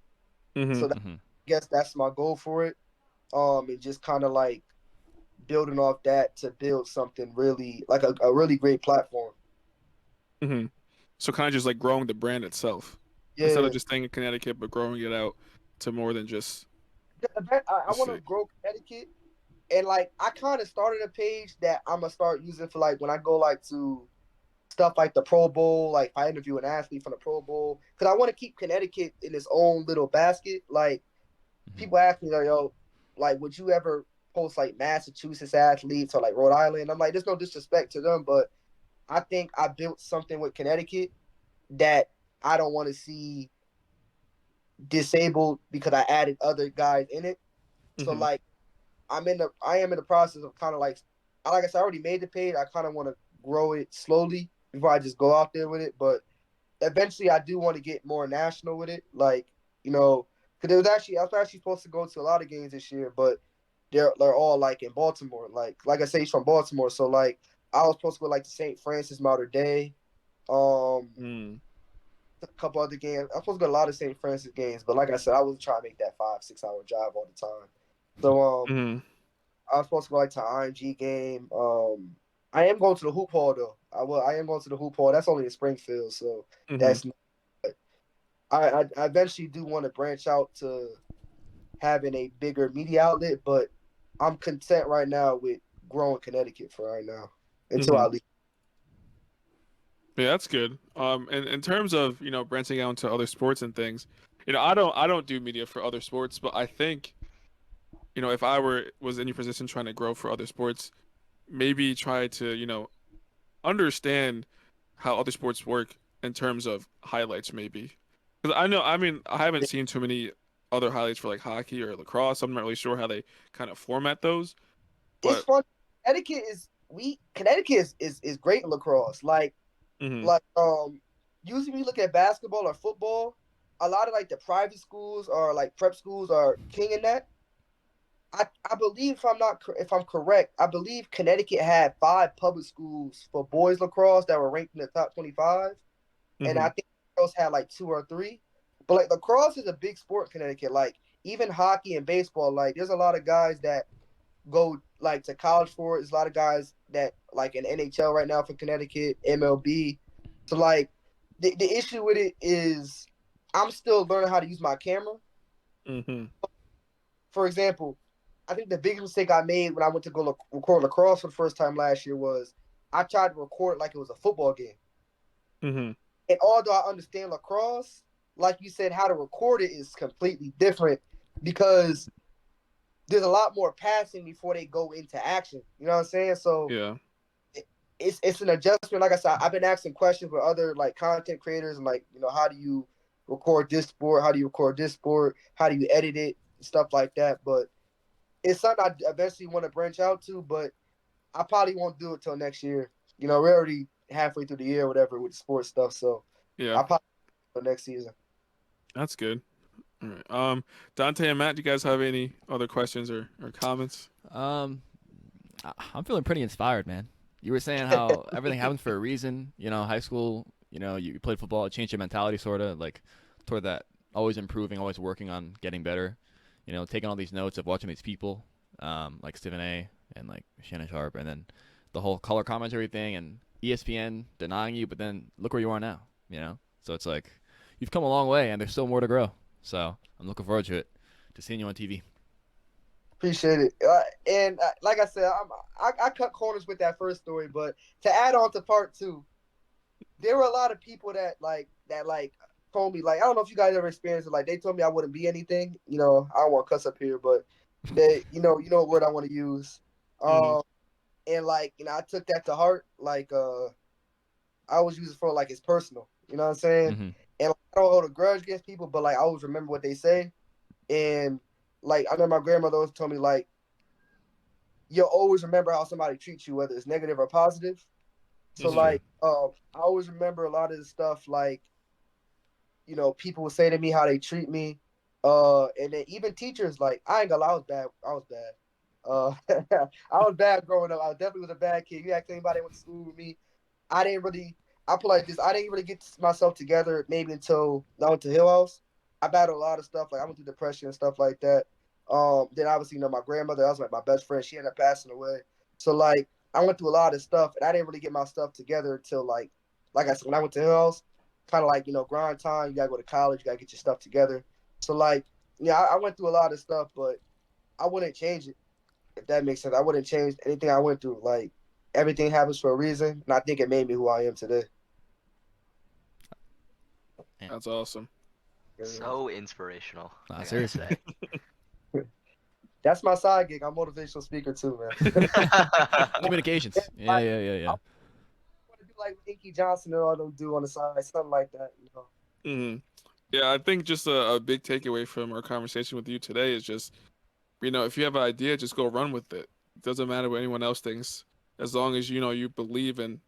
So Mhm. that, I guess that's my goal for it. And just kind of like building off that to build something really like a really great platform. Mhm. So kind of just like growing the brand itself instead of Yeah, just staying in Connecticut, but growing it out to more than the event, I just want to sick. grow Connecticut, and like I kind of started a page that I'm gonna start using for like when I go like to stuff like the Pro Bowl, like if I interview an athlete from the Pro Bowl, because I want to keep Connecticut in its own little basket. Like Mhm. people ask me, like, yo, like would you ever post like Massachusetts athletes or like Rhode Island? I'm like, there's no disrespect to them, but I think I built something with Connecticut that I don't want to see disabled because I added other guys in it. So Mhm. like I am in the process of kind of like I said, I already made the page. I kind of want to grow it slowly before I just go out there with it. But eventually, I do want to get more national with it. Like because I was actually supposed to go to a lot of games this year, but they're all like in Baltimore. Like I say, he's from Baltimore, so like I was supposed to go like to St. Francis Mater Dei, Mm. a couple other games. I'm supposed to go to a lot of St. Francis games, but like I said, I wasn't trying to make that 5-6 hour drive all the time. So Mhm. I was supposed to go like to an IMG game. I am going to the hoop hall though. I am going to the hoop hall. That's only in Springfield, so Mhm. that's. I eventually do want to branch out to having a bigger media outlet, but I'm content right now with growing Connecticut for right now until I Mhm. leave. Yeah, that's good. And in terms of, branching out into other sports and things, I don't do media for other sports, but I think, if I was in your position trying to grow for other sports, maybe try to, understand how other sports work in terms of highlights, maybe. Because I haven't seen too many other highlights for like hockey or lacrosse. I'm not really sure how they kind of format those, It's but fun. Connecticut is great in lacrosse. hmm Like usually when you look at basketball or football, a lot of like the private schools or like prep schools are king in that. I believe if I'm correct, I believe Connecticut had 5 public schools for boys lacrosse that were ranked in the top 25, and hmm I think girls had like 2 or 3. But like lacrosse is a big sport in Connecticut. Like even hockey and baseball, like there's a lot of guys that go like to college for it. There's a lot of guys that like in NHL right now for Connecticut, MLB. So like the issue with it is I'm still learning how to use my camera. hmm For example, I think the biggest mistake I made when I went to go record lacrosse for the first time last year was I tried to record it like it was a football game. hmm And although I understand lacrosse, like you said, how to record it is completely different because there's a lot more passing before they go into action. You know what I'm saying? So Yeah. it's an adjustment. Like I said, I've been asking questions with other like content creators and like how do you record this sport? How do you record this sport? How do you edit it? Stuff like that. But it's something I eventually want to branch out to, but I probably won't do it till next year. We're already halfway through the year, or whatever, with the sports stuff. So Yeah. I probably till next season. That's good. All right. Dante and Matt, do you guys have any other questions or comments? Um, I'm feeling pretty inspired, man. You were saying how everything happens for a reason. High school. You played football, it changed your mentality, sort of like toward that always improving, always working on getting better. Taking all these notes of watching these people, like Stephen A. and like Shannon Sharp, and then the whole color commentary thing, and ESPN denying you, but then look where you are now. So it's like you've come a long way, and there's still more to grow. So I'm looking forward to it, to seeing you on TV. Appreciate it. And like I said, I cut corners with that first story, but to add on to part two, there were a lot of people that told me like I don't know if you guys ever experienced it. Like they told me I wouldn't be anything. I don't want to cuss up here, but they what word I want to use. hmm Um, and like I took that to heart. I always use it for like it's personal. You know what I'm saying? Mm-hmm. And like, I don't hold a grudge against people, but like I always remember what they say. And like I know my grandmother always told me like you'll always remember how somebody treats you, whether it's negative or positive. So Mhm. like, I always remember a lot of the stuff like, people would say to me how they treat me. And then even teachers, like, I ain't gonna lie, I was bad. I was bad. I was bad growing up. I definitely was a bad kid. You ask anybody that went to school with me, I didn't really. I put like this. I didn't really get myself together maybe until I went to Hill House. I battled a lot of stuff. Like I went through depression and stuff like that. Then obviously, my grandmother, that was like my best friend. She ended up passing away. So like, I went through a lot of stuff, and I didn't really get my stuff together until like I said, when I went to Hill House, kind of like grind time. You gotta go to college. You gotta get your stuff together. So like, yeah, I went through a lot of stuff, but I wouldn't change it if that makes sense. I wouldn't change anything I went through. Like everything happens for a reason, and I think it made me who I am today. That's awesome. So inspirational. Nah, I gotta seriously. say. That's my side gig. I'm a motivational speaker too, man. Communications. Yeah, yeah, yeah, I yeah. want to do like Inky Johnson and all them do on the side, something like that. Hmm. Yeah, I think just a big takeaway from our conversation with you today is just, if you have an idea, just go run with it. It doesn't matter what anyone else thinks, as long as you believe in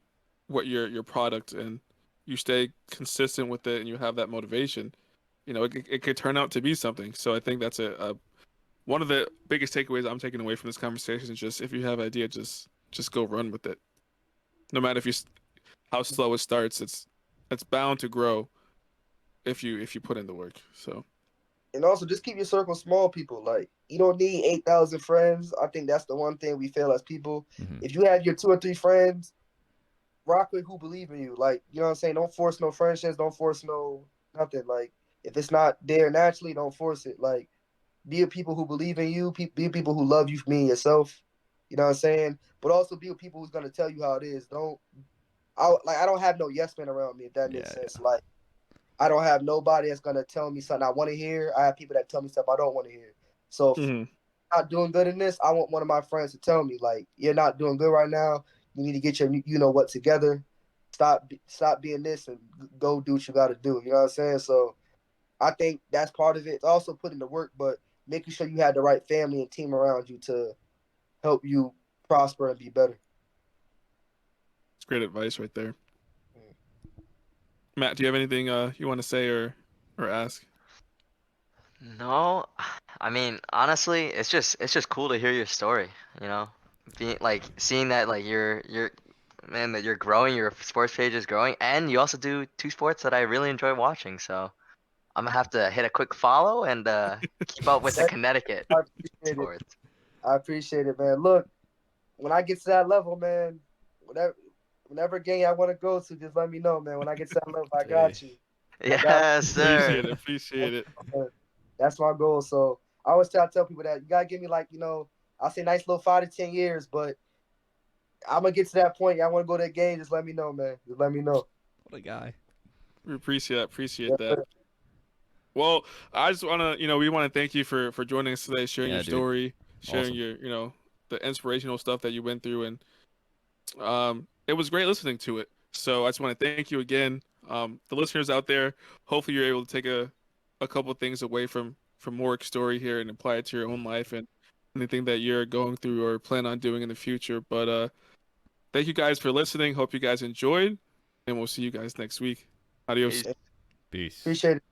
what your product and you stay consistent with it and you have that motivation. It could turn out to be something. So I think that's a one of the biggest takeaways I'm taking away from this conversation is just if you have an idea, just go run with it. No matter how slow it starts, it's bound to grow if you put in the work. So And also, just keep your circle small, people. Like, you don't need 8,000 friends. I think that's the one thing we fail as people. Hmm. If you have your 2 or 3 friends, rock with who believe in you. Like, you know what I'm saying? Don't force no friendships. Don't force no nothing. Like, if it's not there naturally, don't force it. Like, be with people who believe in you. Be with people who love you for being yourself. You know what I'm saying? But also be with people who's gonna tell you how it is. I don't have no yes men around me. If that makes Yeah, sense. Like, I don't have nobody that's gonna tell me something I want to hear. I have people that tell me stuff I don't want to hear. So if hmm I'm not doing good in this, I want one of my friends to tell me like, you're not doing good right now. You need to get your what together. Stop being this and go do what you got to do. You know what I'm saying? So I think that's part of it. It's also putting the work, but making sure you have the right family and team around you to help you prosper and be better. it's great advice right there. Matt, do you have anything you want to say or ask? No, I mean honestly, it's just cool to hear your story. You know, being like seeing that like you're man that you're growing, your sports page is growing, and you also do two sports that I really enjoy watching. So I'm gonna have to hit a quick follow and keep up with the Connecticut I appreciate it. sports. I appreciate it, man. Look, when I get to that level, man, whatever game I want to go to, just let me know, man. When I get to that level, I Hey. got you. I got Yes, sir. Appreciate it. Appreciate it. that's my goal. So I always try to tell people that you gotta give me like, I'll say nice little 5 to 10 years, but I'm gonna get to that point. Y'all want to go to that game? Just let me know, man. Just let me know. What a guy. We appreciate Yes, that. sir. Well, I just we want to thank you for joining us today, sharing your Yeah, dude. story, sharing Awesome. your the inspirational stuff that you went through, and it was great listening to it. So I just want to thank you again. The listeners out there, hopefully you're able to take a couple of things away from Warrick's story here and apply it to your own life and anything that you're going through or plan on doing in the future. But thank you guys for listening. Hope you guys enjoyed, and we'll see you guys next week. Adios. Peace. Peace. Appreciate it.